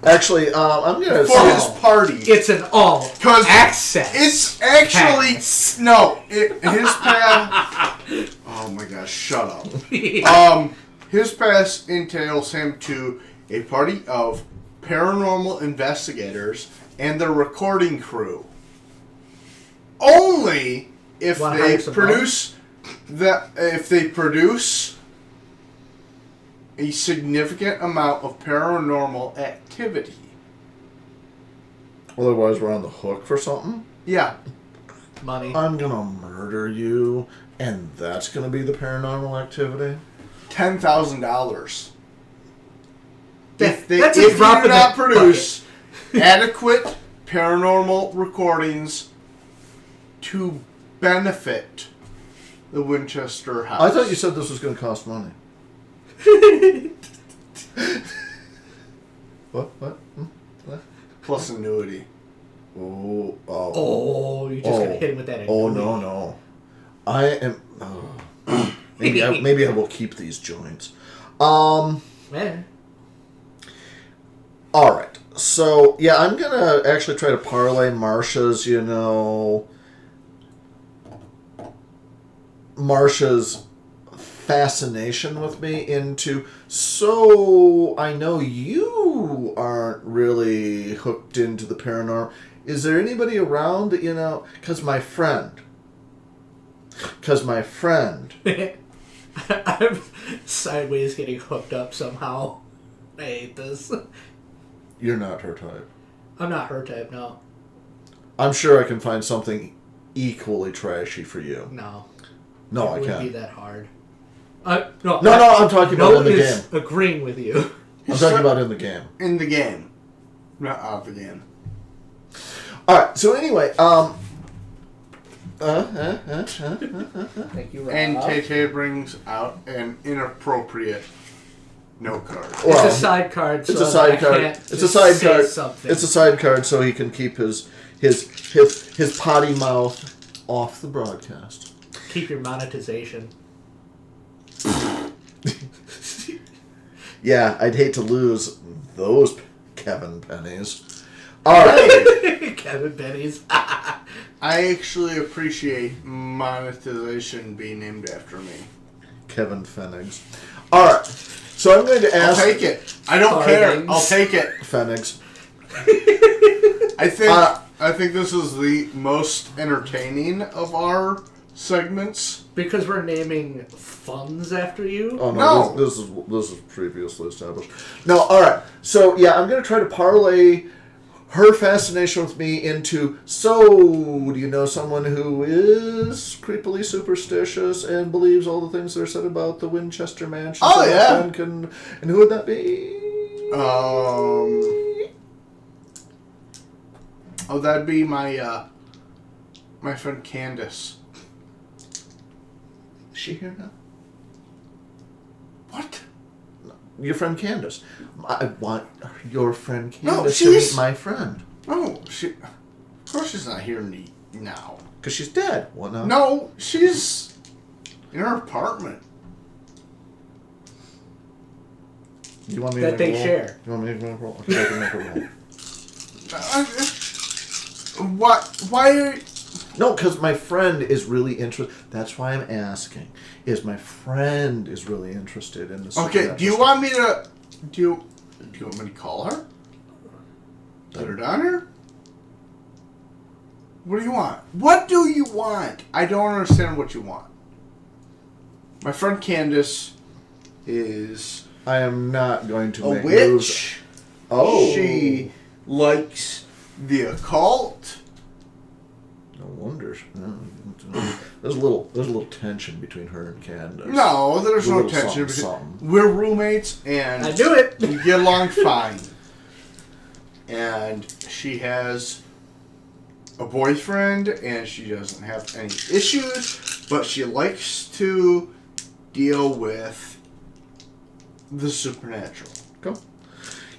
Actually, I'm gonna for his party. It's an all access. It's actually no. His pass. Oh my gosh! Shut up. His pass entails him to a party of paranormal investigators and their recording crew. Only if they produce a significant amount of paranormal activity. Otherwise, we're on the hook for something? Yeah. money. I'm gonna murder you, and that's gonna be the paranormal activity? $10,000. That's If a you do drop in not the produce adequate paranormal recordings to benefit the Winchester house. I thought you said this was gonna cost money. What? Hmm? What? Plus annuity. Oh, you're just gonna hit him with that. Oh, no. I am... maybe I will keep these joints. Man. Alright. So, yeah, I'm going to actually try to parlay Marsha's fascination with me into, so I know you aren't really hooked into the paranormal. Is there anybody around that, because my friend... I'm sideways getting hooked up somehow. I hate this. You're not her type. I'm not her type, no. I'm sure I can find something equally trashy for you. No. No, I It wouldn't can't. be that hard. No, I'm talking about in the game. Agreeing with you. I'm talking about in the game. In the game. Not out of the game. Alright, so anyway, Thank you, Rob. And Tay brings out an inappropriate note card. Well, it's a side card. So it's a side card. It's a side card. Something. It's a side card so he can keep his potty mouth off the broadcast. Keep your monetization. Yeah, I'd hate to lose those Kevin pennies. All right. Kevin Pennies. I actually appreciate monetization being named after me. Kevin Fennigs. All right. So I'm going to ask... I'll take it. I don't care. I'll take it. Fennigs. I think this is the most entertaining of our segments. Because we're naming funds after you? Oh, No. This is previously established. No, all right. So, yeah, I'm going to try to parlay her fascination with me into, so, do you know someone who is creepily superstitious and believes all the things that are said about the Winchester mansion? Oh, yeah. And who would that be? That'd be my friend Candace. Is she here now? What? Your friend Candace. I want your friend Candace to she's- meet my friend. No, of course she's not here now. Because she's dead. What now? No, she's in her apartment. You want me That to they make a roll? share. You want me to make a roll? Okay, I can make a roll. What? Why? No, because my friend is really interested. That's why I'm asking. Is my friend is really interested in this? Okay. Do you want me to? Do you want me to call her? Put her down here? What do you want? What do you want? I don't understand what you want. My friend Candace is I am not going to a make moves. witch. Oh, She likes the occult. No wonder. There's a little tension between her and Candace. No, there's A no little tension. something. We're roommates and I knew it. we get along fine. And she has a boyfriend and she doesn't have any issues, but she likes to deal with the supernatural. Cool.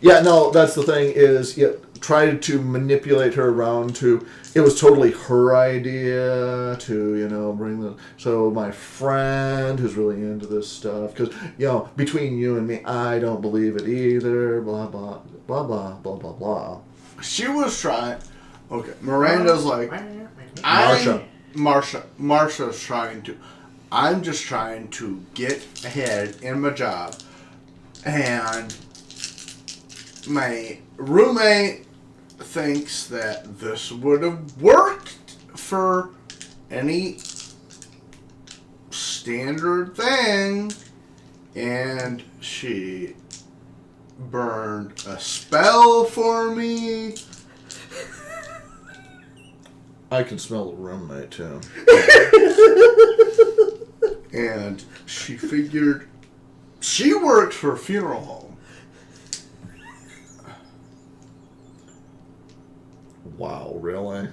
Yeah, no, that's the thing is, tried to manipulate her around to, it was totally her idea to, bring the, so my friend who's really into this stuff, because, between you and me, I don't believe it either, blah, blah, blah, blah, blah, blah, blah. She was trying, okay, Miranda's like, Marsha's trying to, I'm just trying to get ahead in my job, and my roommate thinks that this would have worked for any standard thing, and she burned a spell for me. I can smell the roommate, too. And she figured she worked for a funeral home. Wow, really?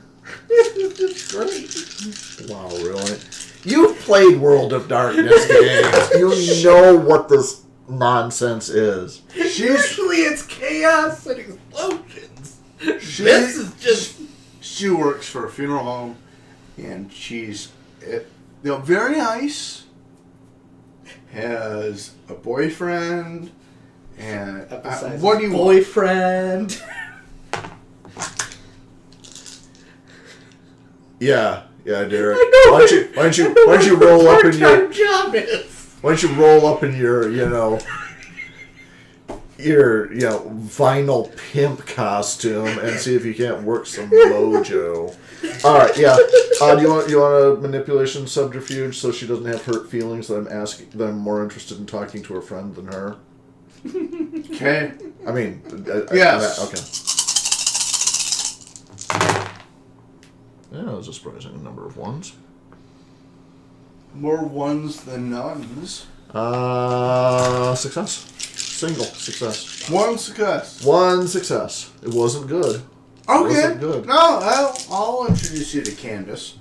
It's great. Wow, really? You've played World of Darkness games. You know what this nonsense is. Usually it's chaos and explosions. This is just... She works for a funeral home, and she's very nice. Has a boyfriend, and what do you boyfriend? Yeah, Derek. I know. Why don't you roll up in your job is? Why don't you roll up in your vinyl pimp costume and see if you can't work some mojo. All right, yeah. Do you want a manipulation subterfuge so she doesn't have hurt feelings that I'm more interested in talking to her friend than her? Okay. I mean, yes. Okay. Yeah, that was a surprising number of ones. More ones than nuns. Success. Single success. One success. One success. It wasn't good. Okay. It wasn't good. No, I'll introduce you to Candace.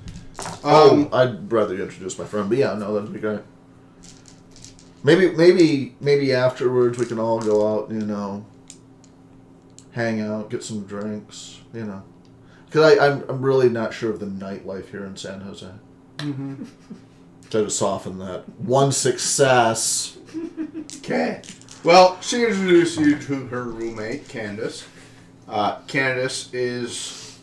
I'd rather you introduce my friend, but yeah, no, that'd be great. Maybe afterwards we can all go out, hang out, get some drinks, Because I'm really not sure of the nightlife here in San Jose. Mm-hmm. Try to soften that. One success. Okay. Well, she introduced you to her roommate, Candace. Candace is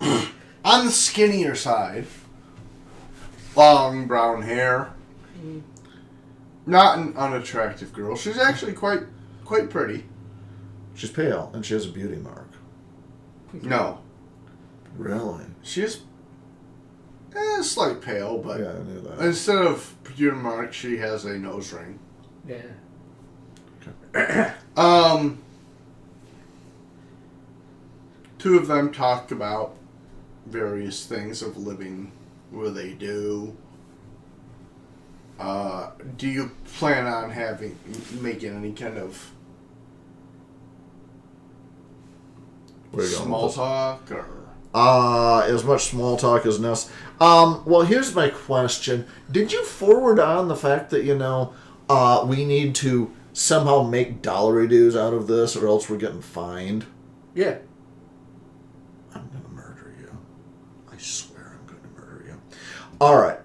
on the skinnier side. Long brown hair. Not an unattractive girl. She's actually quite pretty. She's pale, and she has a beauty mark. No. Really? She's slight pale, but Yeah, I knew that. instead of beauty mark, she has a nose ring. Yeah. Two of them talk about various things of living where they do. Do you plan on making any kind of small talk or? As much small talk as necessary. Well, here's my question. Did you forward on the fact that, we need to somehow make dollary dues out of this or else we're getting fined? Yeah. I'm going to murder you. I swear I'm going to murder you. All right.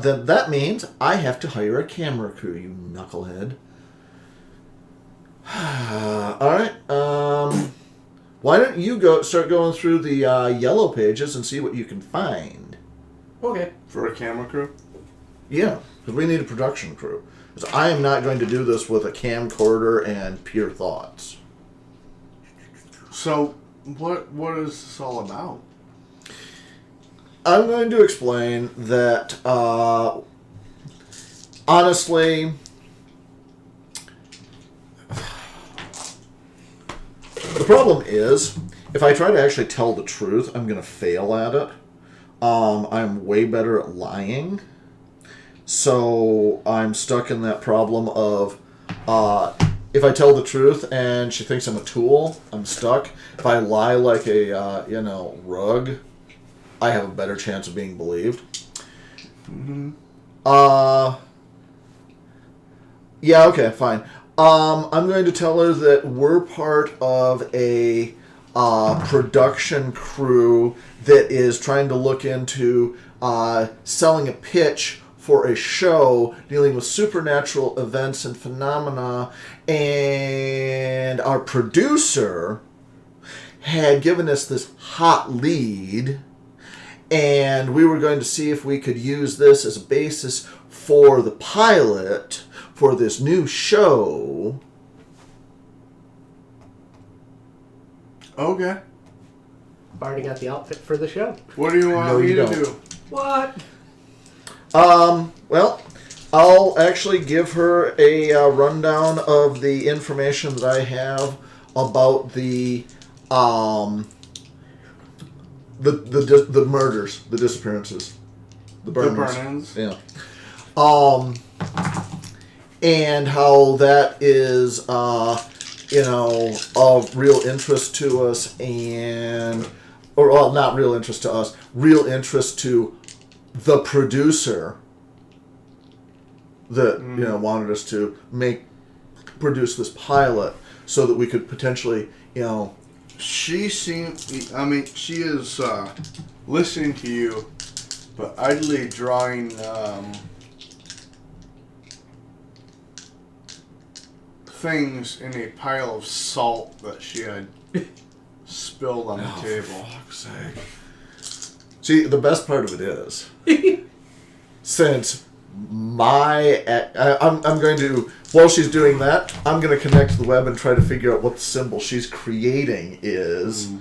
Then that means I have to hire a camera crew, you knucklehead. All right. Why don't you start going through the yellow pages and see what you can find? Okay. For a camera crew? Yeah, because we need a production crew. Because I am not going to do this with a camcorder and pure thoughts. So, what is this all about? I'm going to explain that, honestly, the problem is, if I try to actually tell the truth, I'm going to fail at it. I'm way better at lying. So I'm stuck in that problem of, if I tell the truth and she thinks I'm a tool, I'm stuck. If I lie like a, rug, I have a better chance of being believed. Mm-hmm. Yeah, okay, fine. I'm going to tell her that we're part of a production crew that is trying to look into selling a pitch for a show dealing with supernatural events and phenomena, and our producer had given us this hot lead, and we were going to see if we could use this as a basis for the pilot for this new show. Okay. I've already got the outfit for the show. What do you want me to do? What? Well, I'll actually give her a rundown of the information that I have about the the murders, the disappearances, the burn-ins. Yeah. And how that is, of real interest to us, not real interest to us, real interest to the producer that wanted us to produce this pilot so that we could potentially, She seems. I mean, she is listening to you, but idly drawing things in a pile of salt that she had spilled on the table. For fuck's sake. See, the best part of it is, since I'm going to, while she's doing that, I'm going to connect to the web and try to figure out what the symbol she's creating is,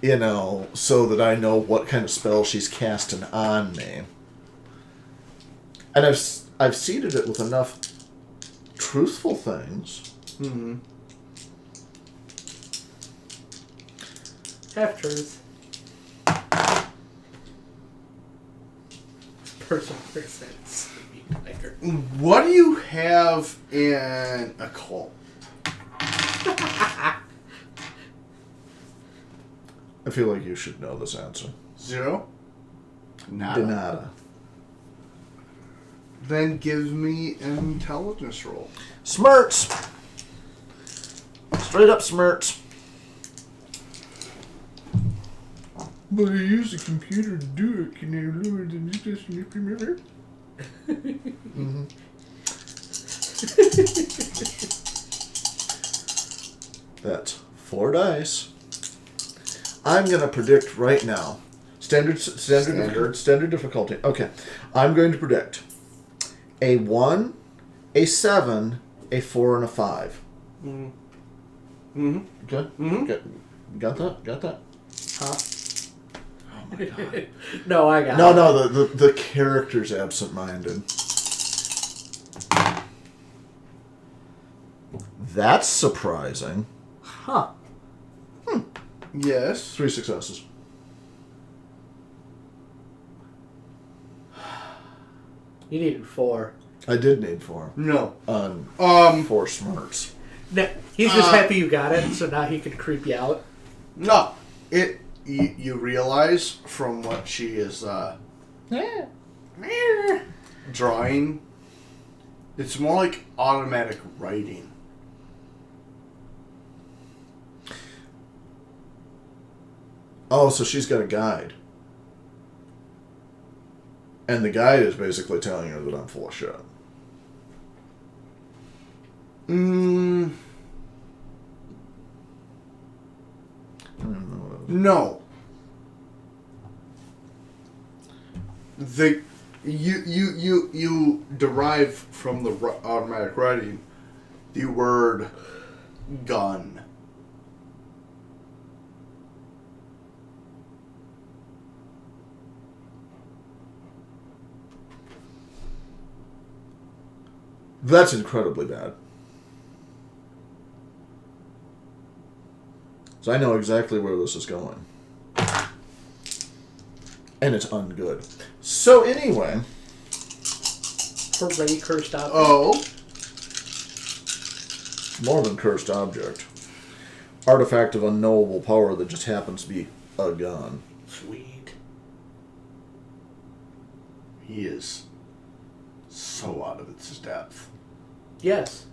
so that I know what kind of spell she's casting on me. And I've seeded it with enough truthful things. Mm-hmm. Half truths. Personal sense. What do you have in occult? I feel like you should know this answer. 0? Nada. Nada. Then give me an intelligence roll. Smirts. Straight up smirts. But I used a computer to do it. Can you lower the distance in your computer? Mm-hmm. That's 4 dice. I'm gonna predict right now. Standard difficulty. Okay. I'm going to predict a 1, a 7, a 4, and a 5. Mm-hmm. Okay? Mm-hmm. Got that? Huh? Oh my god. No, I got it. No, the character's absent-minded. That's surprising. Huh. Yes. 3 successes. You needed 4. I did need 4. No. 4 smarts. No, he's just happy you got it, so now he can creep you out. No. You realize from what she is drawing, it's more like automatic writing. Oh, so she's got a guide. And the guide is basically telling her that I'm full of shit. No. You derive from the automatic writing the word gun. That's incredibly bad. So I know exactly where this is going. And it's ungood. So anyway. Hooray, cursed object. Oh. More than cursed object. Artifact of unknowable power that just happens to be a gun. Sweet. He is so out of its depth. Yes.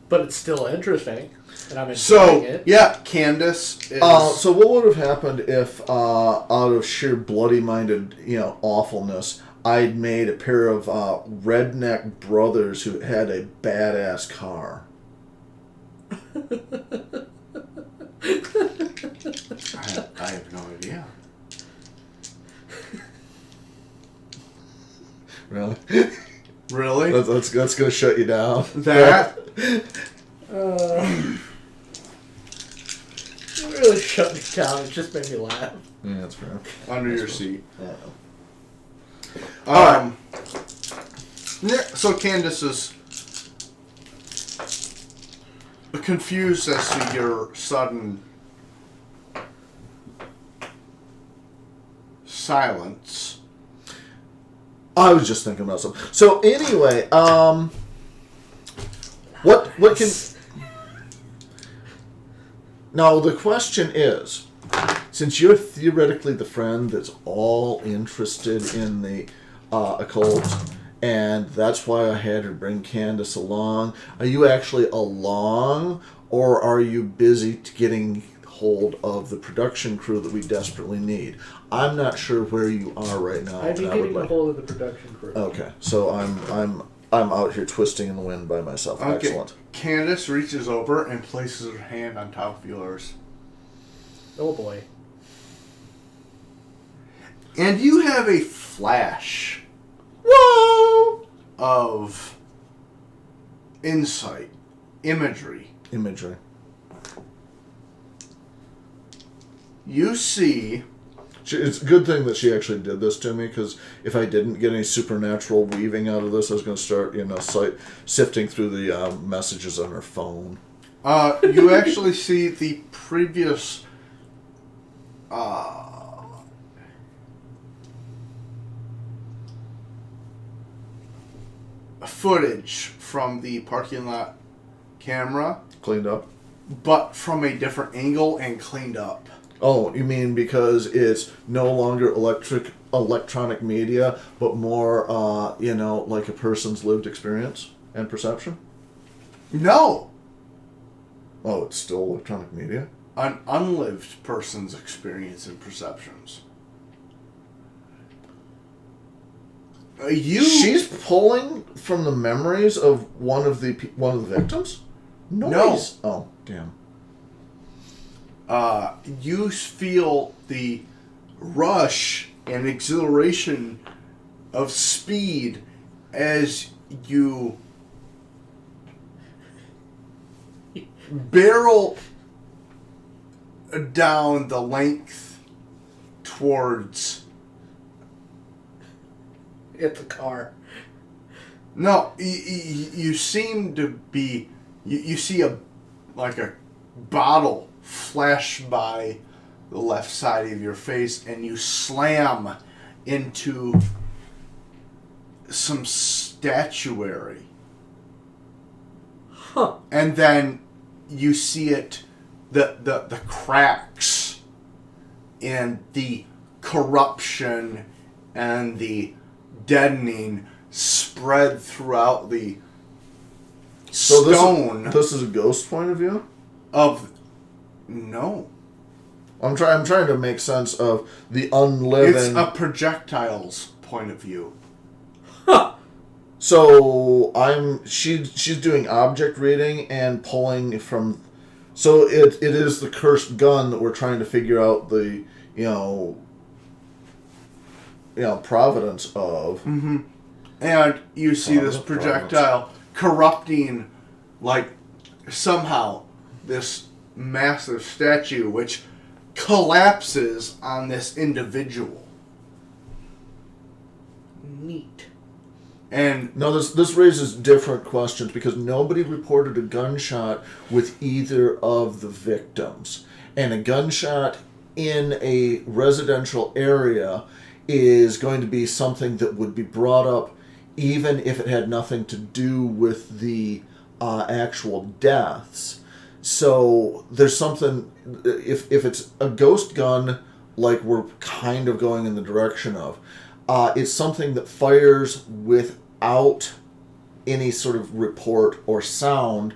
But it's still interesting. And I'm enjoying So, it. yeah, Candace is... So what would have happened if, out of sheer bloody-minded, awfulness, I'd made a pair of redneck brothers who had a badass car? I have no idea. Really? Really? That's going to shut you down. That... It really shut me down. It just made me laugh. Yeah, that's fair. Under your seat. Yeah. Yeah, so Candace is confused as to your sudden silence. I was just thinking about something. So anyway, what can... Now, the question is, since you're theoretically the friend that's all interested in the occult, and that's why I had her bring Candace along, are you actually along, or are you busy getting hold of the production crew that we desperately need? I'm not sure where you are right now. I'd be getting a hold of the production crew. Okay, so I'm out here twisting in the wind by myself. Okay. Excellent. Candace reaches over and places her hand on top of yours. Oh boy. And you have a flash. Whoa! Of insight. Imagery. You see... It's a good thing that she actually did this to me, because if I didn't get any supernatural weaving out of this, I was going to start, sifting through the messages on her phone. You actually see the previous footage from the parking lot camera, Cleaned up? but from a different angle and cleaned up. Oh, you mean because it's no longer electronic media, but more, like a person's lived experience and perception? No! Oh, it's still electronic media? An unlived person's experience and perceptions. She's pulling from the memories of one of the victims? Noise. No. Oh, damn. You feel the rush and exhilaration of speed as you barrel down the length towards... Hit the car. No, you seem to be... You see a bottle flash by the left side of your face, and you slam into some statuary. Huh. And then you see it, the cracks and the corruption and the deadening spread throughout the stone. This is a ghost point of view? No. I'm trying to make sense of the unliving... It's a projectile's point of view. Huh. So she's doing object reading and pulling from... So it is the cursed gun that we're trying to figure out the, providence of. Mm-hmm. And you see this projectile corrupting, somehow, this massive statue, which collapses on this individual. Neat. And now this raises different questions, because nobody reported a gunshot with either of the victims. And a gunshot in a residential area is going to be something that would be brought up even if it had nothing to do with the actual deaths. So there's something, if it's a ghost gun, like we're kind of going in the direction of, it's something that fires without any sort of report or sound.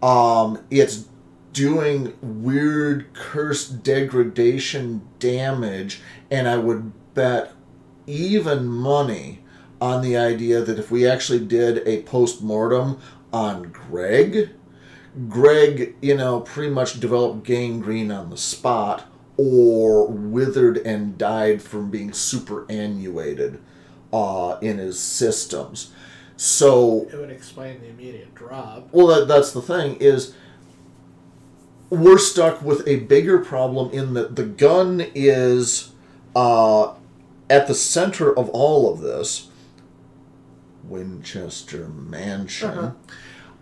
It's doing weird cursed degradation damage, and I would bet even money on the idea that if we actually did a post-mortem on Greg, pretty much developed gangrene on the spot, or withered and died from being superannuated in his systems. So it would explain the immediate drop. Well, that's the thing, is we're stuck with a bigger problem in that the gun is at the center of all of this. Winchester Mansion.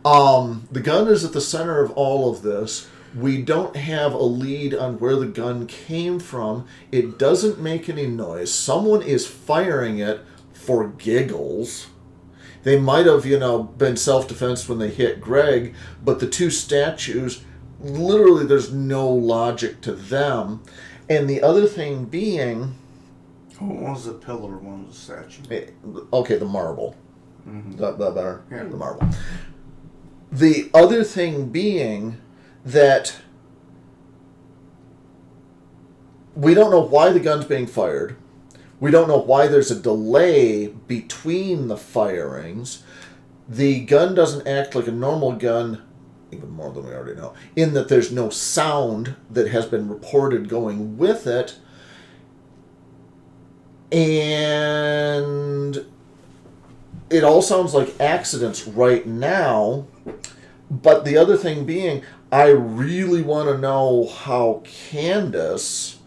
Uh-huh. The gun is at the center of all of this, We don't have a lead on where the gun came from. It doesn't make any noise. Someone is firing it for giggles. They might have, been self-defense when they hit Greg, but the two statues, literally there's no logic to them. And the other thing being... One was the pillar, one was the statue. Okay, the marble. Mm-hmm. That better? Yeah. The marble. The other thing being that we don't know why the gun's being fired. We don't know why there's a delay between the firings. The gun doesn't act like a normal gun, even more than we already know, in that there's no sound that has been reported going with it. And it all sounds like accidents right now. But the other thing being, I really want to know how Candace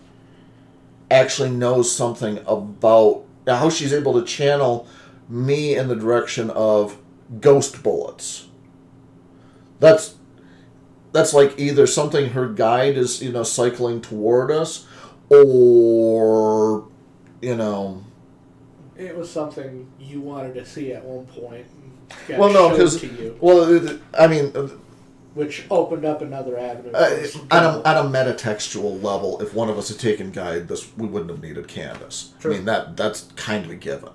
actually knows something about how she's able to channel me in the direction of ghost bullets. That's like either something her guide is, cycling toward us, or, It was something you wanted to see at one point. And well, no, because which opened up another avenue. On a metatextual level, if one of us had taken guide, we wouldn't have needed Candace. True. I mean, that's kind of a given.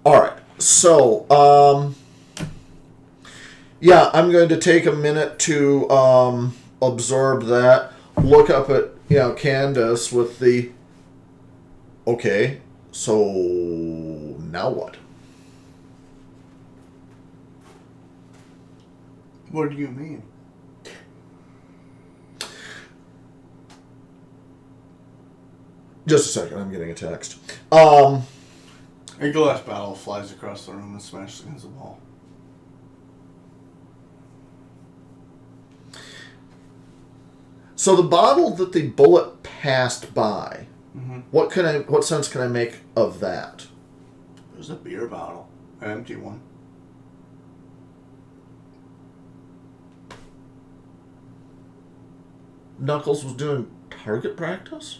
All right, so I'm going to take a minute to absorb that. Look up at Candace with the. Okay, so now what? What do you mean? Just a second, I'm getting a text. A glass bottle flies across the room and smashes against the wall. So the bottle that the bullet passed by, mm-hmm. What sense can I make of that? It was a beer bottle, an empty one. Knuckles was doing target practice?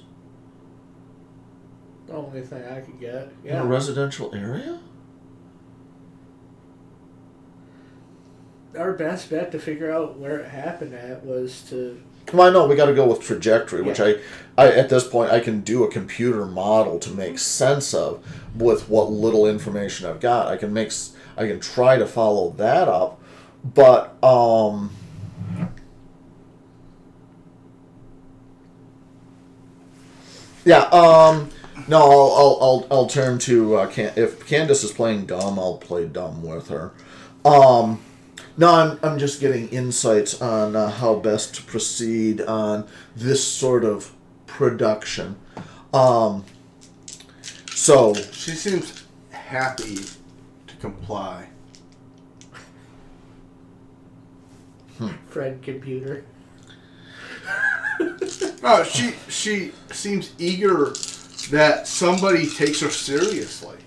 The only thing I could get. In a residential area? Our best bet to figure out where it happened at was to... Well, I know, we got to go with trajectory, which I at this point, I can do a computer model to make sense of with what little information I've got. I can try to follow that up, but, no, I'll turn to if Candace is playing dumb, I'll play dumb with her. No, I'm just getting insights on how best to proceed on this sort of production. So she seems happy to comply. Friend computer. No, she seems eager that somebody takes her seriously.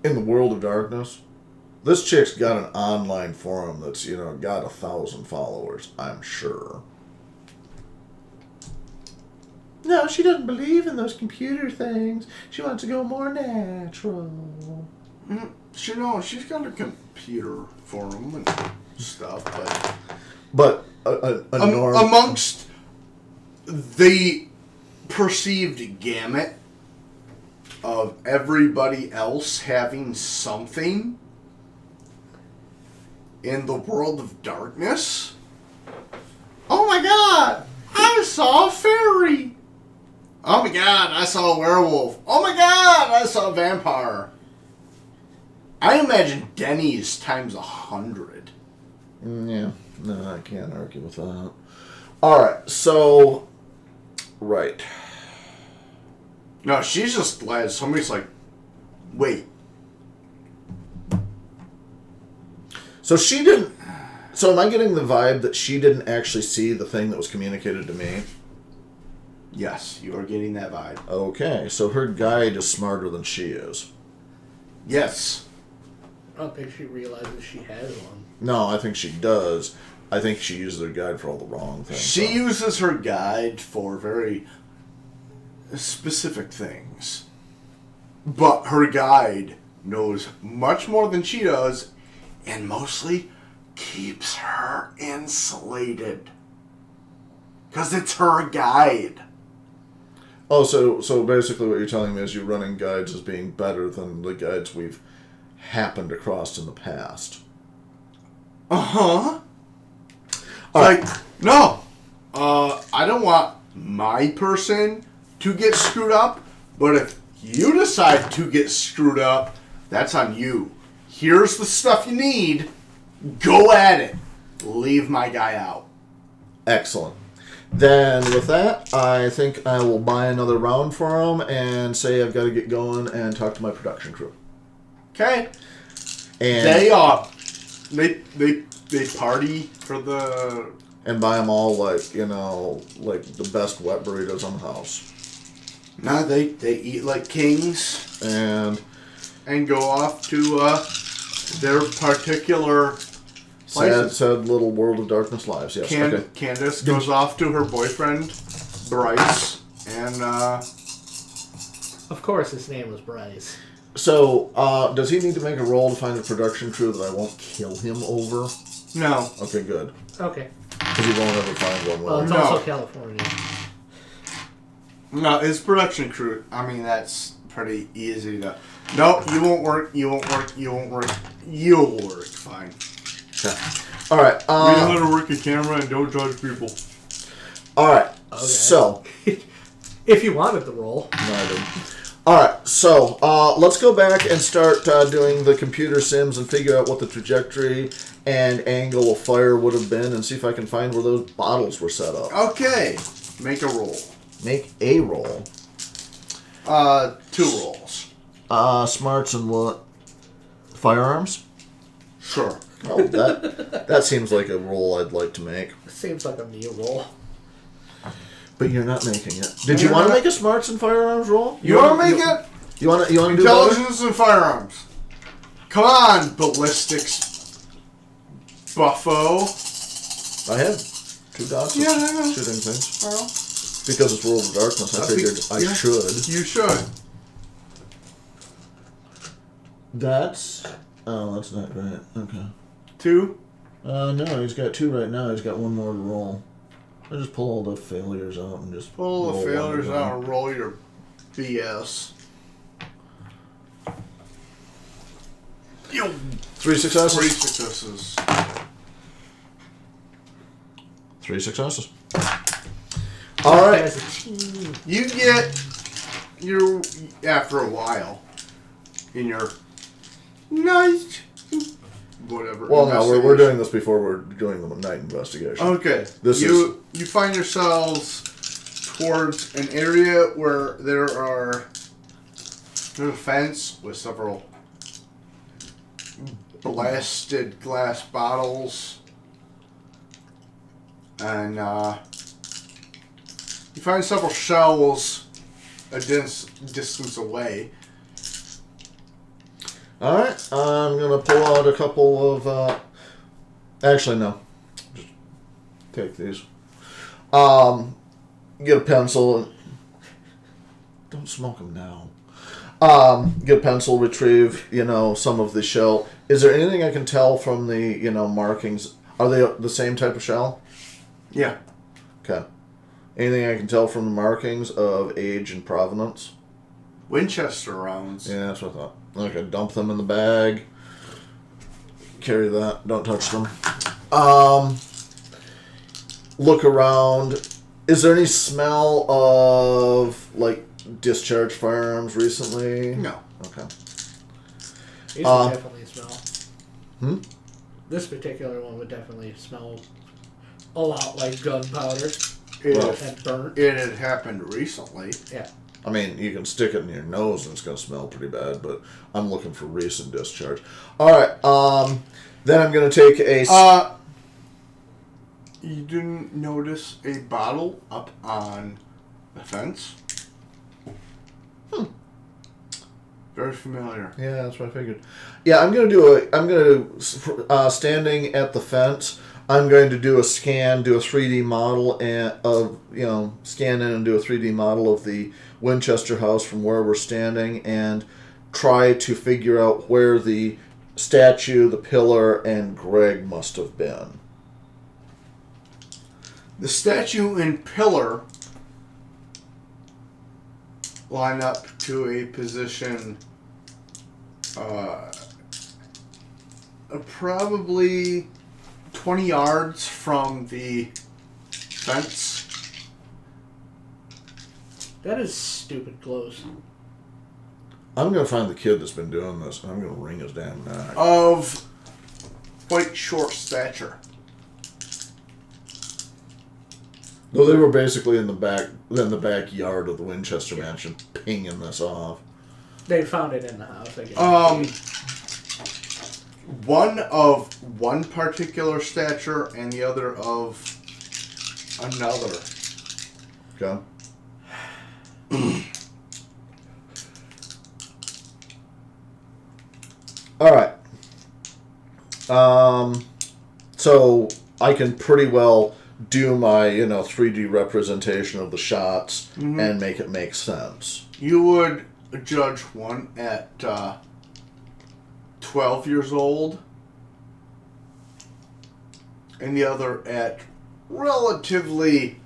In the world of darkness, this chick's got an online forum that's, got 1,000 followers, I'm sure. No, she doesn't believe in those computer things. She wants to go more natural. She's got a computer forum and stuff, but amongst the perceived gamut of everybody else having something in the world of darkness. Oh my god! I saw a fairy! Oh my god, I saw a werewolf! Oh my god, I saw a vampire! I imagine Denny's times 100. Yeah, no, I can't argue with that. Alright, so... Right. No, she's just glad somebody's like, wait. So she didn't... So am I getting the vibe that she didn't actually see the thing that was communicated to me? Yes, you are getting that vibe. Okay, so her guide is smarter than she is. Yes. I don't think she realizes she has one. No, I think she does. I think she uses her guide for all the wrong things. She so. uses her guide for very specific things. But her guide knows much more than she does, and mostly keeps her insulated. Because it's her guide. Oh, so basically what you're telling me is you're running guides as being better than the guides we've happened across in the past. Uh-huh. Alright. Like, no. I don't want my person to get screwed up, but if you decide to get screwed up, that's on you. Here's the stuff you need. Go at it. Leave my guy out. Excellent. Then with that, I think I will buy another round for him and say I've got to get going and talk to my production crew. Okay. And They party for the... And buy them all like the best wet burritos on the house. No, they eat like kings And and go off to their particular places. sad little World of Darkness lives, yes. Okay. Candace goes off to her boyfriend, Bryce, and Of course, his name was Bryce. So, does he need to make a roll to find a production crew that I won't kill him over? no. Okay, good. Okay. Because he won't ever find one. Well, Will it's he? No. also California. No, his production crew. I mean, that's pretty easy to... No, you won't work, you won't work, you won't work. You'll work, fine. Okay. All right. We know how to work a camera and don't judge people. All right. Okay. So. If you wanted the role. No, I didn't. All right. So let's go back and start doing the computer sims and figure out what the trajectory and angle of fire would have been, and see if I can find where those bottles were set up. Okay, make a roll. Make a roll. 2 rolls. Smarts and what? Firearms. Sure. Oh, that seems like a roll I'd like to make. Seems like a me role. But you're not making it. Did you want to make a smarts and firearms roll? You want to make it? You want to do better? Intelligence and firearms. Come on, ballistics buffo. I have 2 dots. Yeah, I know. Shooting things. Well, Because it's World of Darkness, I figured I should. you should. That's not great. Okay. 2. No, he's got 2 right now. He's got 1 more to roll. I just pull all the failures out and just Pull the roll failures one out and roll your BS. 3 successes. 3 successes. 3 successes. All right. As a team. You get your after a while in your nice whatever. Well, no, we're investigation. doing this before we're doing the night investigation. Okay. You find yourselves towards an area where there's a fence with several blasted glass bottles, and you find several shells a distance away. All right. I'm gonna pull out a couple of. Actually, no. Just take these. Get a pencil. And, don't smoke them now. Get a pencil. Retrieve. Some of the shell. Is there anything I can tell from the markings? Are they the same type of shell? Yeah. Okay. Anything I can tell from the markings of age and provenance? Winchester rounds. Yeah, that's what I thought. Okay, dump them in the bag. Carry that. Don't touch them. Look around. Is there any smell of, discharged firearms recently? No. Okay. These would definitely smell. Hmm? This particular one would definitely smell a lot like gunpowder It and burnt. had happened recently. Yeah. I mean, you can stick it in your nose and it's going to smell pretty bad, but I'm looking for recent discharge. All right. Then I'm going to take a... You didn't notice a bottle up on the fence? Very familiar. Yeah, that's what I figured. Yeah, I'm going to standing at the fence, I'm going to do a scan, do a 3D model scan in and do a 3D model of the Winchester house from where we're standing and try to figure out where the statue, the pillar, and Greg must have been. The statue and pillar line up to a position probably 20 yards from the fence. That is stupid close. I'm going to find the kid that's been doing this, and I'm going to wring his damn neck. Of quite short stature. No, they were basically in the backyard of the Winchester mansion, pinging this off. They found it in the house, I guess. One of one particular stature and the other of another. Okay. All right. So I can pretty well do my 3D representation of the shots and make it make sense. You would judge one at 12 years old and the other at relatively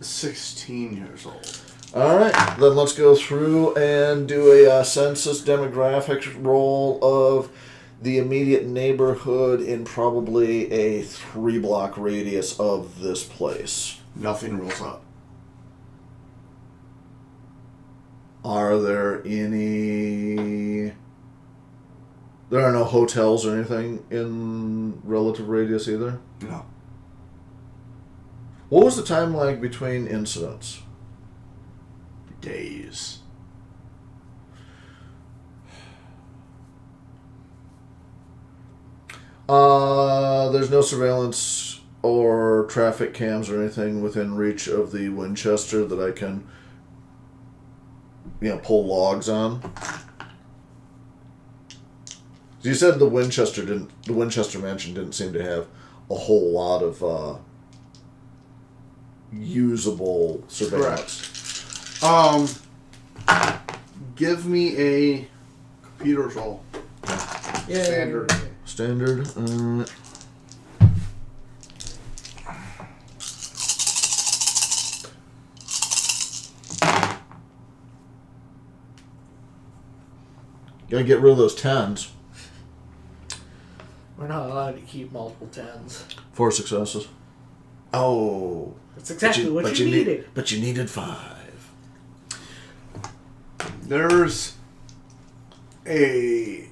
16 years old. All right, then let's go through and do a census demographics roll of the immediate neighborhood in probably a 3-block radius of this place. Nothing rolls up. Are there any... There are no hotels or anything in relative radius either? No. What was the time lag between incidents? Days. There's no surveillance or traffic cams or anything within reach of the Winchester that I can, pull logs on. You said the Winchester mansion didn't seem to have a whole lot of usable surveillance. Correct. Give me a computer's roll. Yeah. Standard. Standard. Gotta get rid of those 10s. We're not allowed to keep multiple 10s. 4 successes. Oh. That's exactly what you needed. But you needed 5. There's a...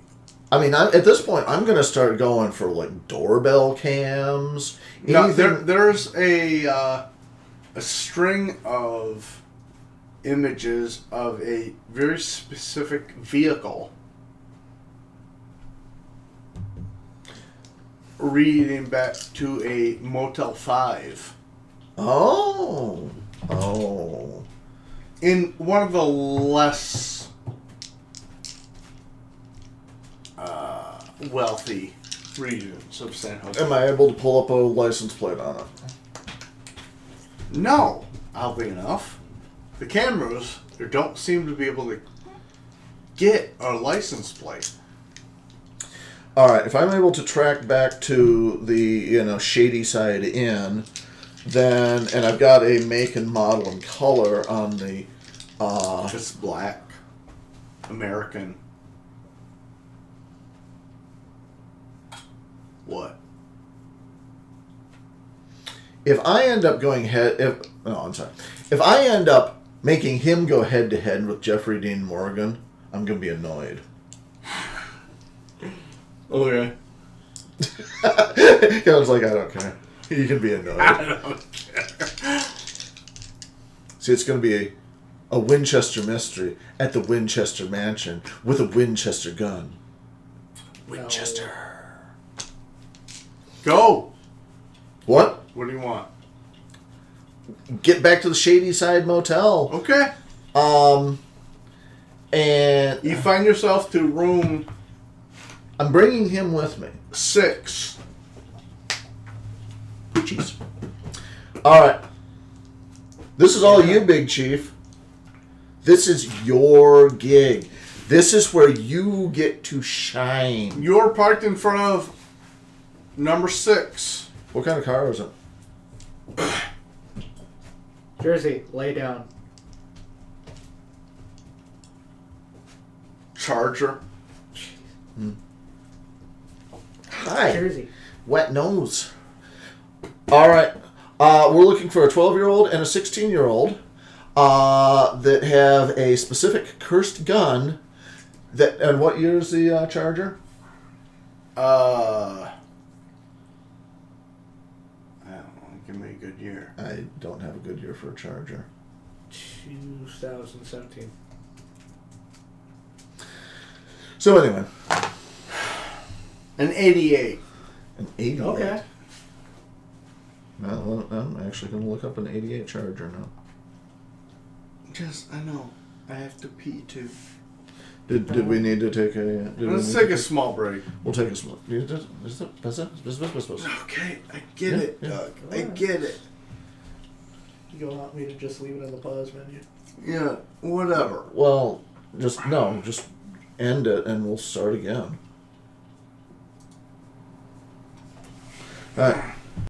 at this point, I'm going to start going for, doorbell cams. No, there's a string of images of a very specific vehicle reading back to a Motel 5. Oh. In one of the less wealthy regions of San Jose. Am I able to pull up a license plate on it? No, oddly enough. The cameras don't seem to be able to get a license plate. Alright, if I'm able to track back to the, Shady Side Inn, then, and I've got a make and model and color on the, It's black. American. What? If I end up if I end up making him go head to head with Jeffrey Dean Morgan, I'm going to be annoyed. Okay. Kevin's like, I don't care. You can be annoyed. I don't care. See, it's going to be a Winchester mystery at the Winchester mansion with a Winchester gun. Winchester. Go! What? What do you want? Get back to the Shady Side Motel. Okay. And You find yourself to room I'm bringing him with me. 6. Cheese. All right. This is all you, Big Chief. This is your gig. This is where you get to shine. You're parked in front of number 6. What kind of car is it? Jersey, lay down. Charger. Hi. Jersey. Wet nose. All right. We're looking for a 12-year-old and a 16-year-old that have a specific cursed gun. And what year is the Charger? I don't know. Give me a good year. I don't have a good year for a Charger. 2017. So anyway. An 88. An 88. Okay. Well, I'm actually going to look up an 88 Charger now. Just, I know. I have to pee too. Did we need to take a... Let's take a small break. We'll take a small... Okay, I get it, Doug. I get it. You don't want me to just leave it in the pause menu? Yeah, whatever. Well, just end it and we'll start again. All right.